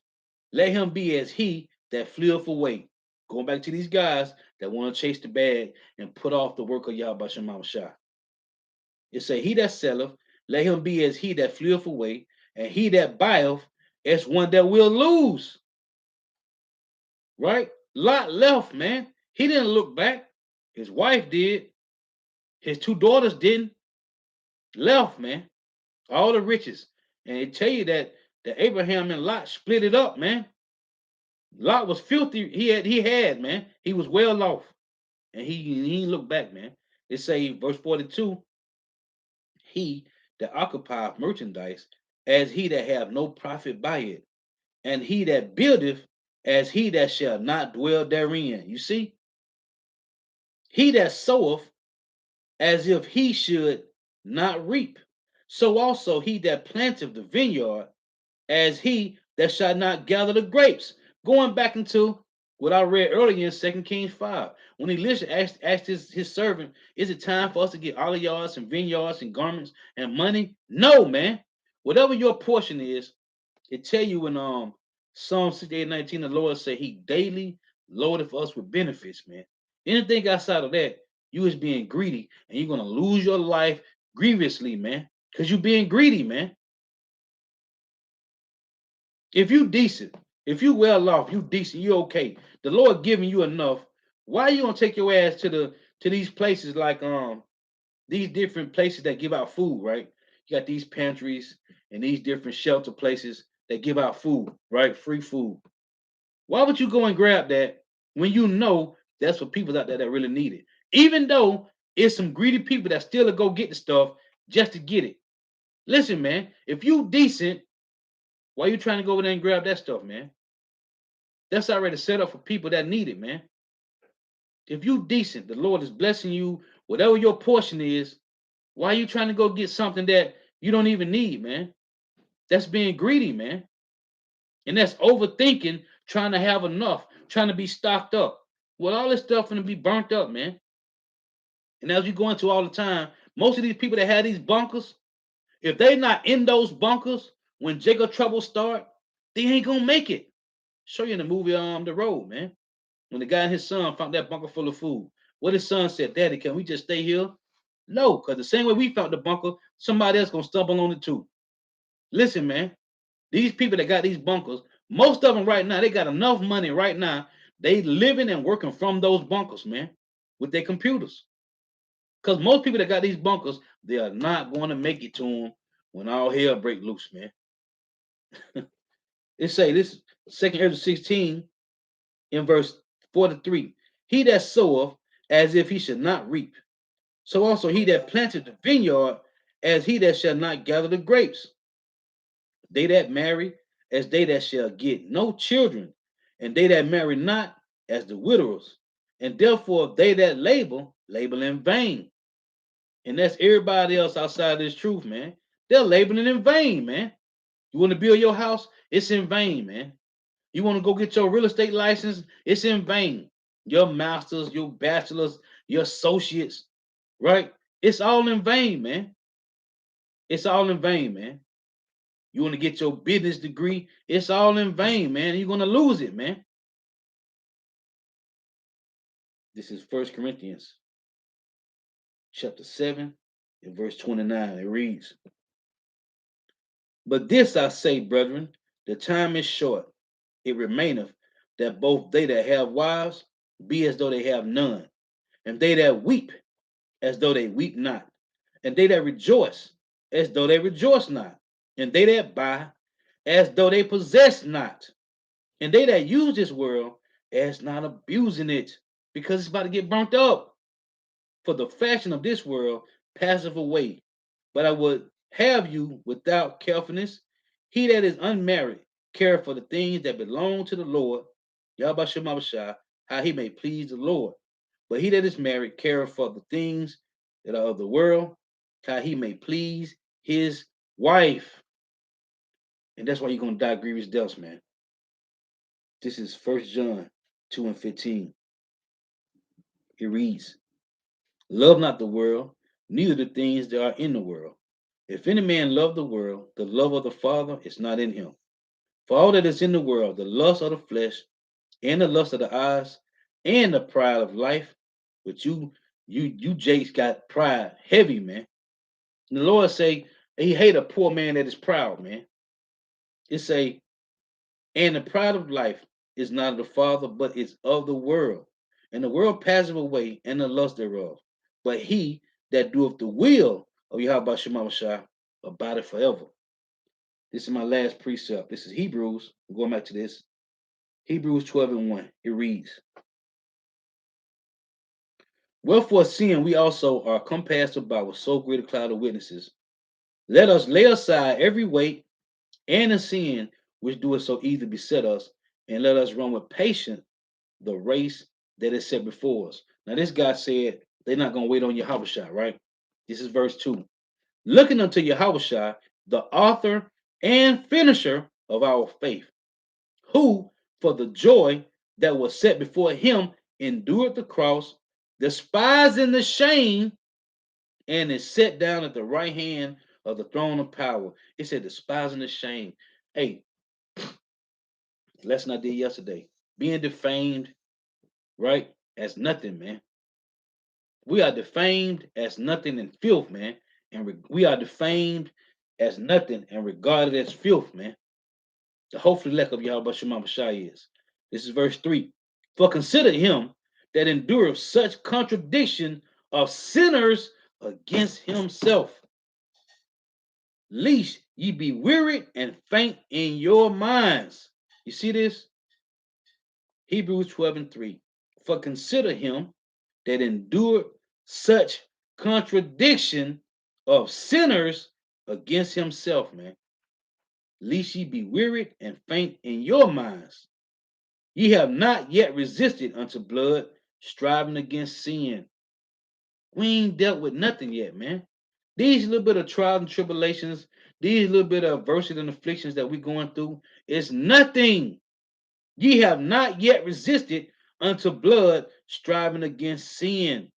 let him be as he that fleeth away. Going back to these guys that want to chase the bag and put off the work of Yahweh Shema Shah. It say, he that selleth, let him be as he that fleeth away, and he that buyeth as one that will lose. Right? Lot left, man. He didn't look back. His wife did. His two daughters didn't. Left, man. All the riches. And they tell you that Abraham and Lot split it up, man. Lot was filthy. He had, man. He was well off. And he didn't look back, man. It say, verse 42, he that occupieth merchandise as he that have no profit by it, and he that buildeth as he that shall not dwell therein. You see? He that soweth as if he should not reap. So also he that planteth the vineyard as he that shall not gather the grapes. Going back into what I read earlier in 2 Kings 5, when Elisha asked his servant, is it time for us to get olive yards and vineyards and garments and money? No, man. Whatever your portion is, it tell you in Psalm 68:19, the Lord said he daily loadeth us with benefits, man. Anything outside of that, you is being greedy, and you're gonna lose your life grievously, man. Because you being greedy, man. If you decent, if you well off, you decent, you okay. The Lord giving you enough. Why you gonna take your ass to these places like these different places that give out food, right? You got these pantries and these different shelter places that give out food, right? Free food. Why would you go and grab that when you know that's for people out there that really need it? Even though it's some greedy people that still go get the stuff just to get it. Listen, man, if you decent, why you trying to go over there and grab that stuff, man? That's already set up for people that need it, man. If you decent, the Lord is blessing you, whatever your portion is. Why are you trying to go get something that you don't even need, man? That's being greedy, man. And that's overthinking, trying to have enough, trying to be stocked up. Well, all this stuff gonna be burnt up, man. And as you go into all the time, most of these people that have these bunkers, if they not in those bunkers when Jacob trouble start, they ain't gonna make it. Show you in the movie The Road, man. When the guy and his son found that bunker full of food. What his son said, Daddy, can we just stay here? No, because the same way we found the bunker, somebody else gonna stumble on it too. Listen, man, these people that got these bunkers, most of them right now, they got enough money right now. They living and working from those bunkers, man, with their computers. Because most people that got these bunkers, they are not going to make it to them when all hell break loose, man. It say this 2 Ezra 16 in verse 43. He that soweth as if he should not reap. So also he that planted the vineyard as he that shall not gather the grapes. They that marry as they that shall get no children, and they that marry not as the widowers. And therefore they that labor in vain. And that's everybody else outside this truth, man. They're laboring in vain, man. You want to build your house? It's in vain, man. You want to go get your real estate license? It's in vain. Your masters, your bachelors, your associates, right? It's all in vain, man. It's all in vain, man. You want to get your business degree? It's all in vain, man. You're going to lose it, man. This is 1 Corinthians chapter 7 and verse 29. It reads, but this I say, brethren, the time is short. It remaineth that both they that have wives be as though they have none, and they that weep as though they weep not, and they that rejoice as though they rejoice not, and they that buy as though they possess not, and they that use this world as not abusing it, because it's about to get burnt up. For the fashion of this world passeth away. But I would have you without carefulness. He that is unmarried care for the things that belong to the Lord, Yahweh Shemashah, how he may please the Lord. But he that is married care for the things that are of the world, how he may please his wife. And that's why you're going to die grievous deaths, man. This is 1 John 2 and 15. It reads, love not the world, neither the things that are in the world. If any man love the world, the love of the Father is not in him. For all that is in the world, the lust of the flesh, and the lust of the eyes, and the pride of life, but you Jake's got pride heavy, man. And the Lord say he hate a poor man that is proud, man. It say, and the pride of life is not of the Father, but is of the world. And the world passeth away, and the lust thereof. But he that doeth the will of Yahweh Shemashah abideth forever. This is my last precept. This is Hebrews. I'm going back to this. Hebrews 12 and 1. It reads, wherefore, seeing we also are compassed about with so great a cloud of witnesses, let us lay aside every weight and the sin which doeth so easily beset us, and let us run with patience the race that is set before us. Now, this guy said they're not going to wait on Yahushua, right? This is verse 2. Looking unto Yahushua, the author and finisher of our faith, who for the joy that was set before him endured the cross, despising the shame, and is set down at the right hand of the throne of power. It said, despising the shame. Hey, lesson I did yesterday. Being defamed, right, as nothing, man. We are defamed as nothing and filth, man. And we are defamed as nothing and regarded as filth, man. The hopefully lack of Yahweh Shema Shai is. This is verse 3. For consider him that endureth such contradiction of sinners against himself, lest ye be wearied and faint in your minds. You see this? Hebrews 12 and 3. For consider him that endured such contradiction of sinners against himself, man. Lest ye be wearied and faint in your minds. Ye have not yet resisted unto blood, striving against sin. We ain't dealt with nothing yet, man. These little bit of trials and tribulations, these little bit of adversity and afflictions that we're going through, is nothing. Ye have not yet resisted unto blood, striving against sin.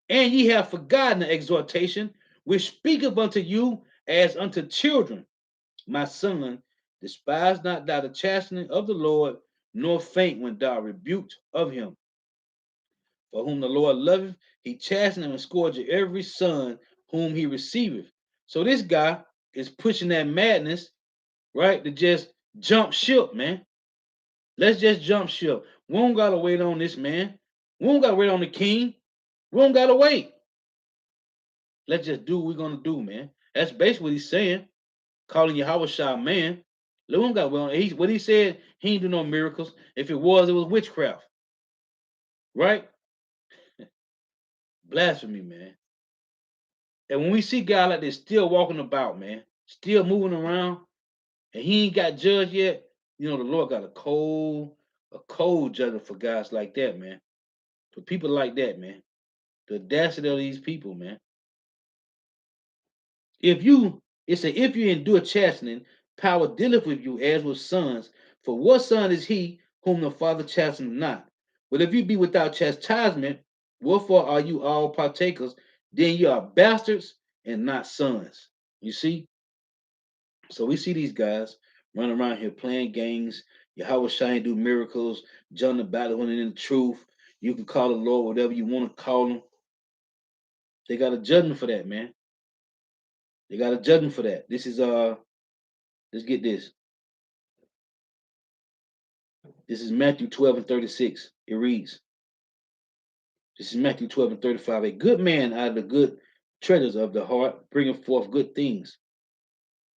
And ye have forgotten the exhortation which speaketh unto you as unto children. My son, despise not thou the chastening of the Lord, nor faint when thou art rebuked of him. For whom the Lord loveth, he chasteneth and scourgeth every son whom he receiveth. So this guy is pushing that madness, right, to just jump ship, man. Let's just jump ship. We don't gotta wait on this man. We don't gotta wait on the king. We don't gotta wait. Let's just do what we're gonna do, man. That's basically what he's saying. Calling Yahweh Shah man. We don't gotta wait on. What he said, he ain't do no miracles. If it was witchcraft, right? Blasphemy, man. And when we see guys like this still walking about, man, still moving around, and he ain't got judged yet, you know, the Lord got a cold judgment for guys like that, man. For people like that, man. The audacity of these people, man. If you endure chastening, power dealeth with you as with sons. For what son is he whom the Father chasteneth not? But if you be without chastisement, wherefore are you all partakers? Then you are bastards and not sons. You see? So we see these guys running around here playing games. Yahweh Shai do miracles, John the Baptist when in the truth. You can call the Lord whatever you want to call him. They got a judgment for that, man. They got a judgment for that. This is let's get this. This is Matthew 12 and 36. It reads, this is Matthew 12 and 35. A good man out of the good treasures of the heart bringeth forth good things,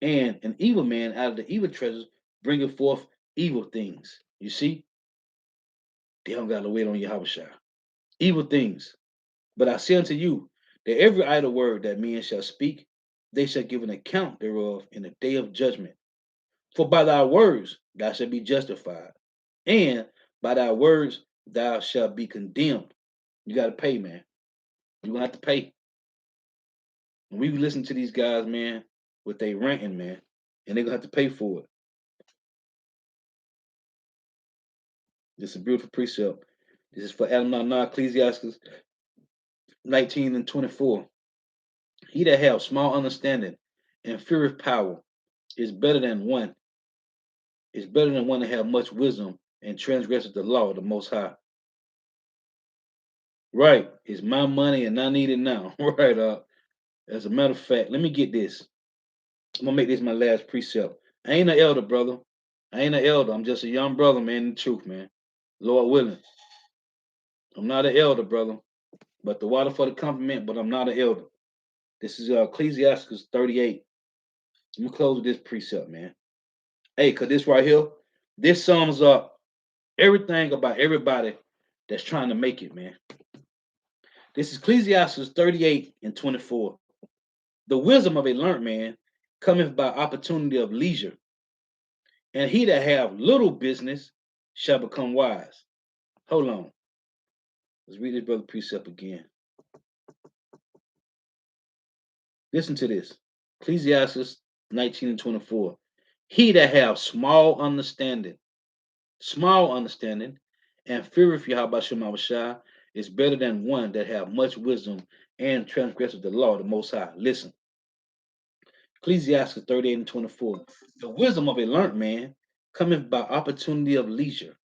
and an evil man out of the evil treasures bringeth forth evil things. You see, they don't got to wait on Yahweh Shai. Evil things. But I say unto you that every idle word that men shall speak, they shall give an account thereof in the day of judgment. For by thy words thou shalt be justified, and by thy words thou shalt be condemned. You got to pay, man. You're gonna have to pay. And we listen to these guys, man, with they ranting, man, and they're gonna have to pay for it. This is a beautiful precept. This is for Adam Ecclesiastes 19 and 24. He that have small understanding and feareth power is better than one. Is better than one that have much wisdom and transgresseth the law of the Most High. Right. It's my money and I need it now. Right. As a matter of fact, let me get this. I'm gonna make this my last precept. I ain't an elder, brother. I ain't an elder. I'm just a young brother, man. In the truth, man. Lord willing. I'm not an elder, brother. But the water for the compliment, but I'm not an elder. This is Ecclesiastes 38. Let me close with this precept, man. Hey, cause this right here, this sums up everything about everybody that's trying to make it, man. This is Ecclesiastes 38 and 24. The wisdom of a learned man cometh by opportunity of leisure, and he that have little business shall become wise. Hold on. Let's read this brother precept again. Listen to this. Ecclesiastes 19 and 24. He that have small understanding, and feareth Yahweh Shem Shai is better than one that have much wisdom and transgresseth the law of the Most High. Listen, Ecclesiastes 38 and 24. The wisdom of a learned man cometh by opportunity of leisure,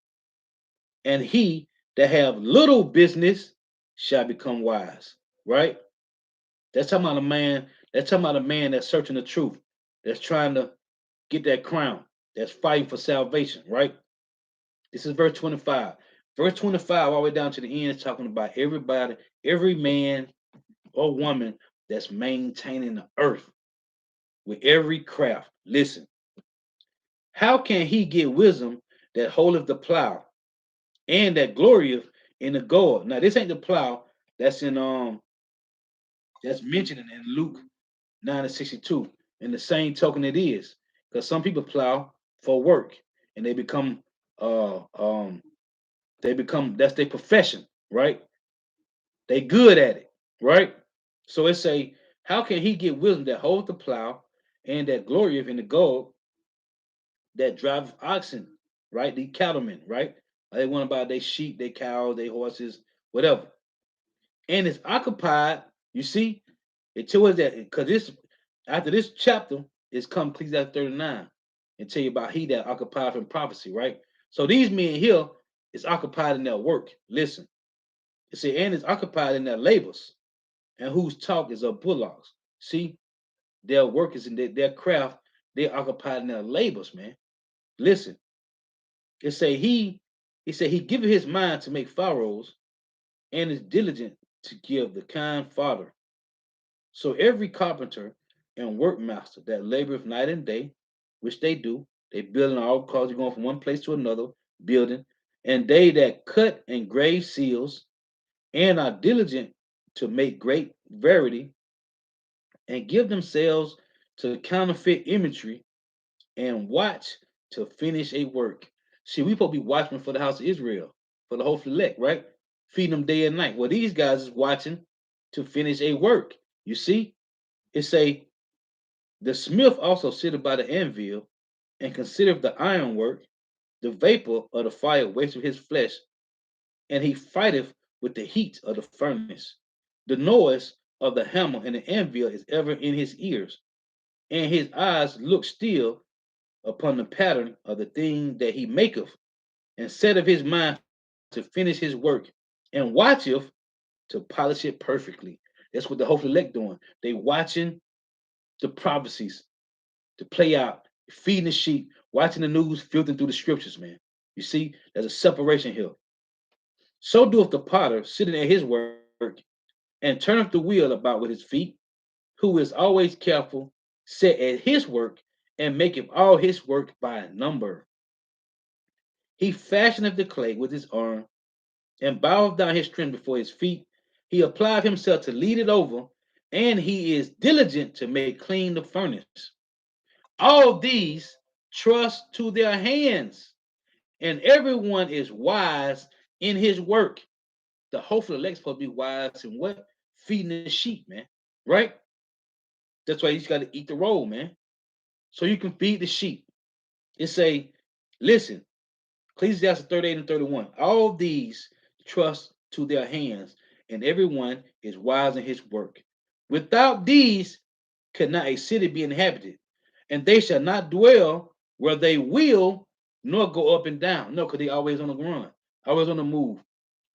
and he that have little business shall become wise. Right? That's talking about a man. That's talking about a man that's searching the truth, that's trying to get that crown, that's fighting for salvation. Right? This is verse 25. Verse 25, all the way down to the end, is talking about everybody, every man or woman that's maintaining the earth with every craft. Listen, how can he get wisdom that holdeth the plow and that glorieth in the gold? Now, this ain't the plow that's in that's mentioned in Luke 9 and 62. In the same token it is. Because some people plow for work and uh um they become that's their profession, right? They good at it, right? So it say, how can he get wisdom that holds the plow and that glorieth in the gold that drive oxen, right? The cattlemen, right? They want about their sheep, their cows, their horses, whatever. And it's occupied, you see, it tells us that because this after this chapter is come Ecclesiastes 39 and tell you about he that occupied from prophecy, right? So these men here is occupied in their work. Listen, it say, and is occupied in their labors, and whose talk is of bullocks. See, their work is in their craft, they're occupied in their labors, man. Listen, it say he said he giveth his mind to make furrows and is diligent to give the kind fodder. So every carpenter and workmaster that laboreth night and day, which they do, they building all cause you're going from one place to another, building, and they that cut and grave seals and are diligent to make great verity and give themselves to counterfeit imagery and watch to finish a work. See, we supposed to be watchmen for the house of Israel, for the whole elect, right? Feeding them day and night. Well, these guys is watching to finish a work. You see, it say the smith also sitteth by the anvil and considereth the ironwork, the vapor of the fire wasteth his flesh, and he fighteth with the heat of the furnace. The noise of the hammer and the anvil is ever in his ears, and his eyes look still upon the pattern of the thing that he maketh, and setteth his mind to finish his work, and watcheth to polish it perfectly. That's what the hopeful elect doing. They watching the prophecies to play out, feeding the sheep, watching the news, filtering through the scriptures, man. You see, there's a separation here. So doeth the potter sitting at his work and turneth the wheel about with his feet, who is always careful, set at his work, and maketh all his work by number. He fashioneth the clay with his arm, and boweth down his strength before his feet. He applied himself to lead it over, and he is diligent to make clean the furnace. All these trust to their hands, and everyone is wise in his work. The hopeful elect supposed to be wise in what? Feeding the sheep, man. Right? That's why you just got to eat the roll, man. So you can feed the sheep. It say, listen, Ecclesiastes 38 and 31. All these trust to their hands, and everyone is wise in his work. Without these could not a city be inhabited, and they shall not dwell where they will, nor go up and down. No, because they always on the run, always on the move.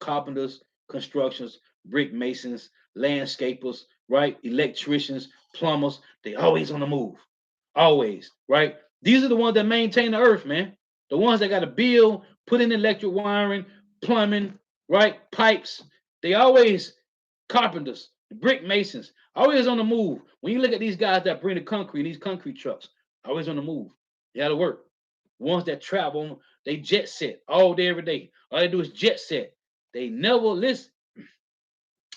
Carpenters, constructions, brick masons, landscapers, right? Electricians, plumbers, they always on the move. Always, right? These are the ones that maintain the earth, man. The ones that got to build, put in electric wiring, plumbing, right? Pipes. They always carpenters, brick masons, always on the move. When you look at these guys that bring the concrete, these concrete trucks, always on the move. They got to work. Ones that travel, they jet set all day, every day. All they do is jet set. They never listen.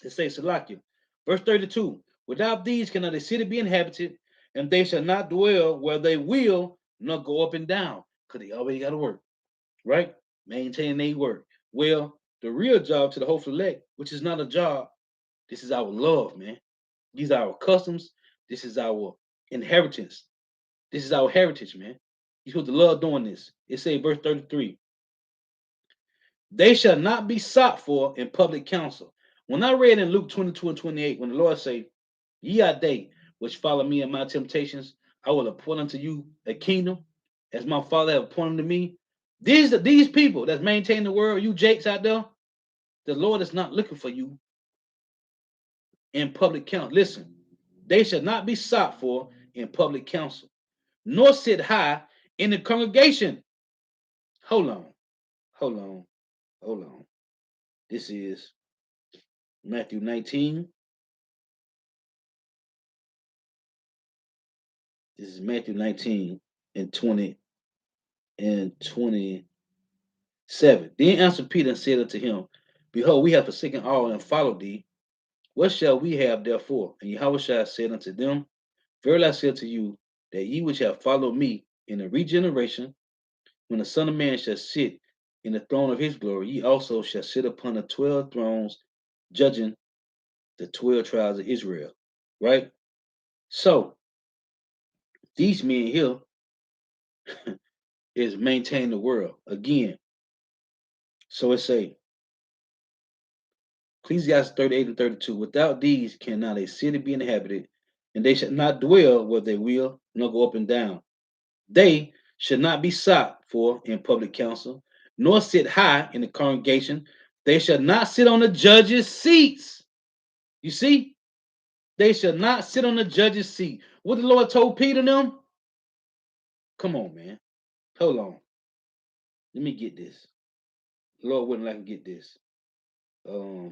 It says Salakia. Verse 32. Without these cannot a city be inhabited, and they shall not dwell where they will, nor go up and down, because they already got to work, right? Maintaining their work. Well, the real job to the hopeful elect, which is not a job, this is our love, man. These are our customs. This is our inheritance. This is our heritage, man. You're supposed to love doing this. It say verse 33. They shall not be sought for in public counsel. When I read in Luke 22 and 28, when the Lord say, ye are they which follow me in my temptations, I will appoint unto you a kingdom, as my Father have appointed to me. These people that's maintaining the world, you Jakes out there, the Lord is not looking for you in public counsel. Listen, they shall not be sought for in public counsel, nor sit high in the congregation. Hold on, hold on, hold on. This is Matthew 19. This is Matthew 19 and 20 and 27. Then answered Peter and said unto him, behold, we have forsaken all and followed thee. What shall we have therefore? And Yahushua said unto them, verily I say unto you, that ye which have followed me in the regeneration, when the Son of Man shall sit in the throne of his glory, ye also shall sit upon the 12 thrones, judging the 12 tribes of Israel. Right? So, these men here is maintaining the world. Again, so it say, Ecclesiastes 38 and 32, without these cannot a city be inhabited, and they shall not dwell where they will, nor go up and down. They should not be sought for in public counsel, nor sit high in the congregation. They shall not sit on the judges' seats. You see? They shall not sit on the judge's seat. What the Lord told Peter and them? Come on, man. Hold on. Let me get this. The Lord wouldn't like to get this. So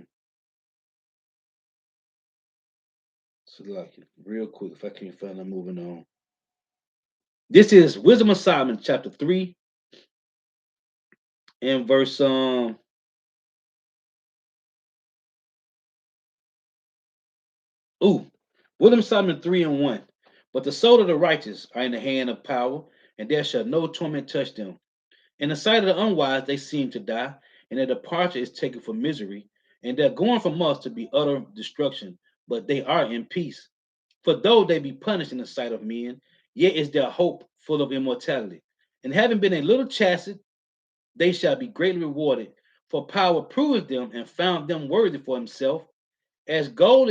like real quick, if I can't find it, moving on. This is Wisdom of Solomon, chapter 3, and verse Wisdom of Solomon 3 and 1. But the soul of the righteous are in the hand of power, and there shall no torment touch them. In the sight of the unwise they seem to die, and their departure is taken for misery, and their going from us to be utter destruction, but they are in peace. For though they be punished in the sight of men, yet is their hope full of immortality. And having been a little chastened, they shall be greatly rewarded. For power proved them and found them worthy for himself. As gold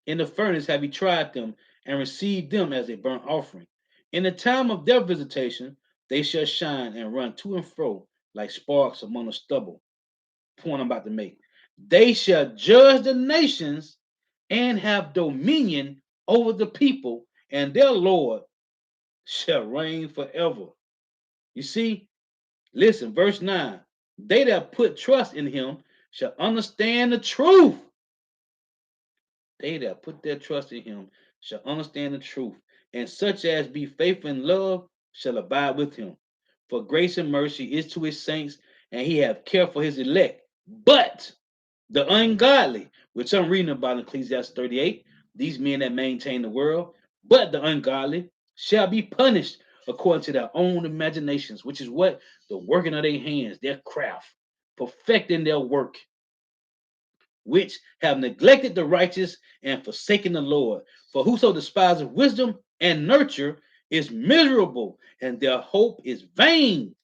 in the furnace have he tried them and received them as a burnt offering. In the time of their visitation, they shall shine and run to and fro like sparks among the stubble. Point I'm about to make. They shall judge the nations and have dominion over the people, and their Lord shall reign forever. You see, listen, verse 9. They that put trust in him shall understand the truth. They that put their trust in him shall understand the truth, and such as be faithful in love shall abide with him. For grace and mercy is to his saints, and he have care for his elect. But the ungodly, which I'm reading about in Ecclesiastes 38, these men that maintain the world, but the ungodly shall be punished according to their own imaginations, which is what? The working of their hands, their craft, perfecting their work, which have neglected the righteous and forsaken the Lord. For whoso despises wisdom and nurture is miserable, and their hope is vain.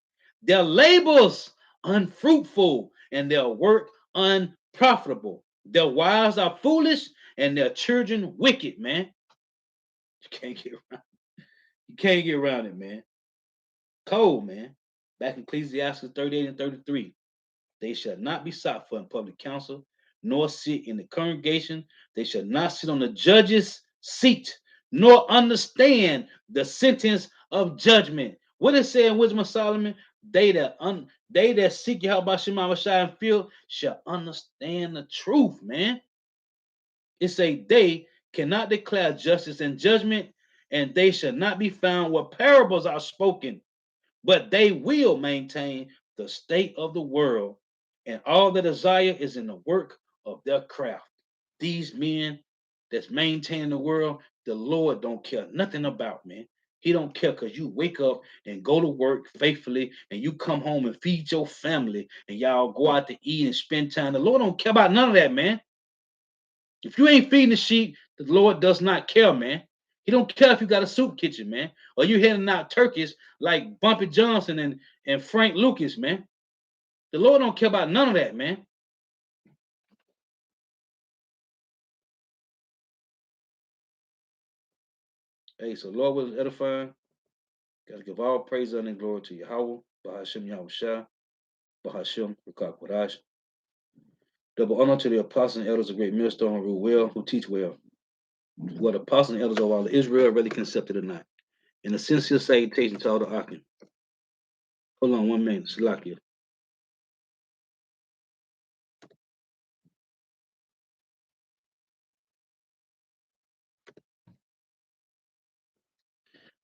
Their labors unfruitful, and their work unprofitable. Their wives are foolish, and their children wicked, man. You can't get around. You can't get around it, man. Cold, man. Back in Ecclesiastes 38 and 33. They shall not be sought for in public counsel, nor sit in the congregation. They shall not sit on the judge's seat, nor understand the sentence of judgment. What it say in Wisdom of Solomon? They that seek Yahweh Shema Shai and fear shall understand the truth, man. It say they cannot declare justice and judgment, and they shall not be found where parables are spoken, but they will maintain the state of the world, and all their desire is in the work of their craft. These men that's maintaining the world, the Lord don't care nothing about, man. He don't care because you wake up and go to work faithfully and you come home and feed your family and y'all go out to eat and spend time. The Lord don't care about none of that, man. If you ain't feeding the sheep, the Lord does not care, man. He don't care if you got a soup kitchen, man, or you handing out turkeys like Bumpy Johnson and Frank Lucas, man. The Lord don't care about none of that, man. Hey, so Lord was edifying. Gotta give all praise and glory to Yahweh, Bahashem Yahushua, Bahashem Rukak. Double honor to the apostles and elders of great millstone who rule well, who teach well. What apostles and elders of all of Israel really accepted or not. In the sincere salutation to all the Akim. Hold on 1 minute, Salakia.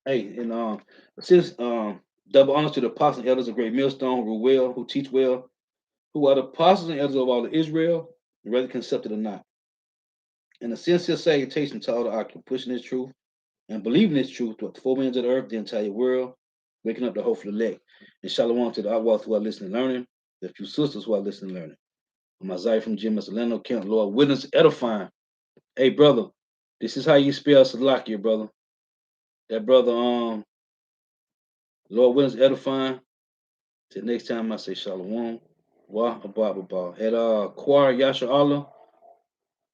Hey, and since double honor to the apostles and elders of great millstone who rule well, who teach well, who are the apostles and elders of all of Israel, whether accepted or not. In a sincere salutation to all the Akim, pushing this truth and believing this truth throughout the four winds of the earth, the entire world, waking up the hopeful elect. And shalom to the outlaws who are listening and learning, the few sisters who are listening and learning. I'm Isaiah from Jim Masaleno, Kent, Lord, witness, edifying. Hey, brother, this is how you spell Salakia, brother. That brother, Lord, witness, edifying. Till next time, I say shalom. Wah, abba. At Quar Yasha Allah,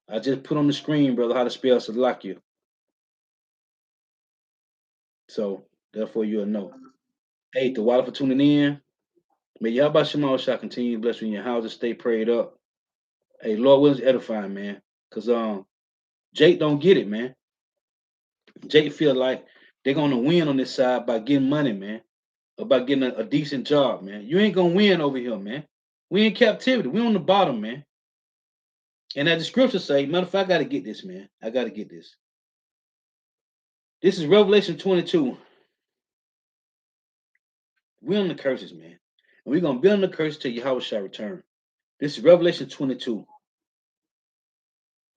I just put on the screen, brother, how to spell Salakia. So, therefore, you'll know. Hey, the water for tuning in. May Yahweh Shema shall continue to bless you in your houses. Stay prayed up. Hey, Lord willing, edifying, man. Cause Jake don't get it, man. Jake feel like they're gonna win on this side by getting money, man. Or by getting a decent job, man. You ain't gonna win over here, man. We in captivity. We on the bottom, man. And as the scriptures say, matter of fact, I gotta get this, man. I gotta get this. This is Revelation 22. We on the curses, man. And we're gonna be on the curse till Yahweh shall return. This is Revelation 22.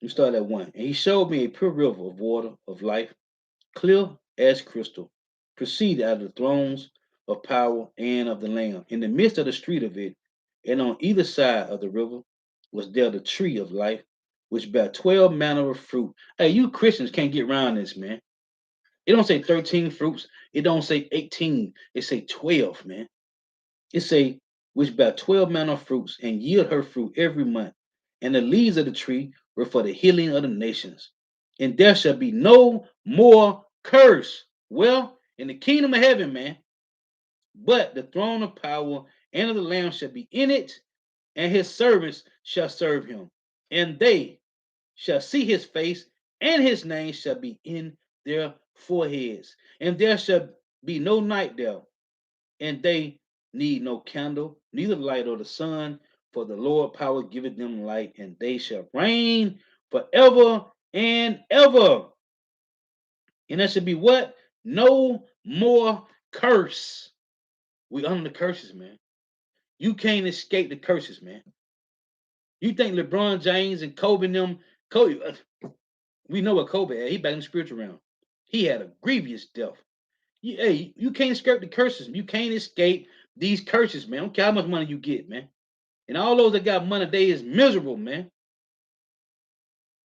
You start at 1. And he showed me a pure river of water of life, clear as crystal, proceeded out of the thrones of power and of the Lamb. In the midst of the street of it, and on either side of the river, was there the tree of life, which bare 12 manner of fruit. Hey, you Christians can't get around this, man. It don't say 13 fruits. It don't say 18. It say 12, man. It say, which bear 12 manner of fruits and yield her fruit every month. And the leaves of the tree were for the healing of the nations. And there shall be no more curse. Well, in the kingdom of heaven, man. But the throne of power and of the Lamb shall be in it, and his servants shall serve him. And they shall see his face, and his name shall be in their foreheads. And there shall be no night there, and they need no candle, neither light or the sun, for the Lord power giveth them light, and they shall reign forever and ever. And that should be what? No more curse. We under the curses, man. You can't escape the curses, man. You think LeBron James and Kobe and them, Kobe, we know what Kobe had. He back in the spiritual realm. He had a grievous death. Hey, you can't escape the curses. You can't escape these curses, man. I don't care how much money you get, man. And all those that got money, they is miserable, man.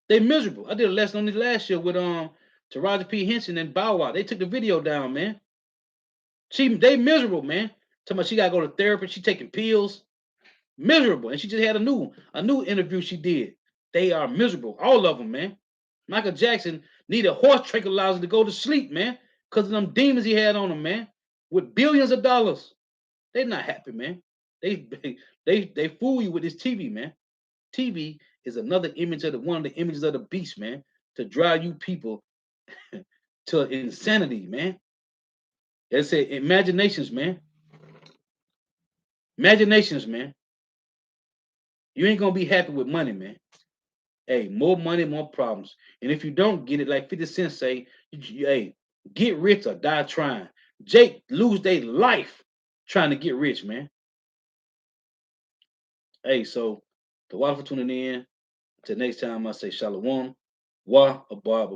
They miserable. I did a lesson on this last year with Taraji P. Henson and Bow Wow. They took the video down, man. They miserable, man. Talking about she gotta go to therapy, she taking pills. Miserable. And she just had a new interview she did. They are miserable. All of them, man. Michael Jackson needed a horse tranquilizer to go to sleep, man. Because of them demons he had on him, man. With billions of dollars. They're not happy, man. They they fool you with this TV, man. TV is another image of one of the images of the beast, man, to drive you people to insanity, man. They say imaginations, man. Imaginations, man. You ain't gonna be happy with money, man. Hey, more money, more problems. And if you don't get it, like 50 Cent say, hey, get rich or die trying. Jake lose their life trying to get rich, man. Hey, so the water for tuning in. Till next time, I say shalom. Wa abba.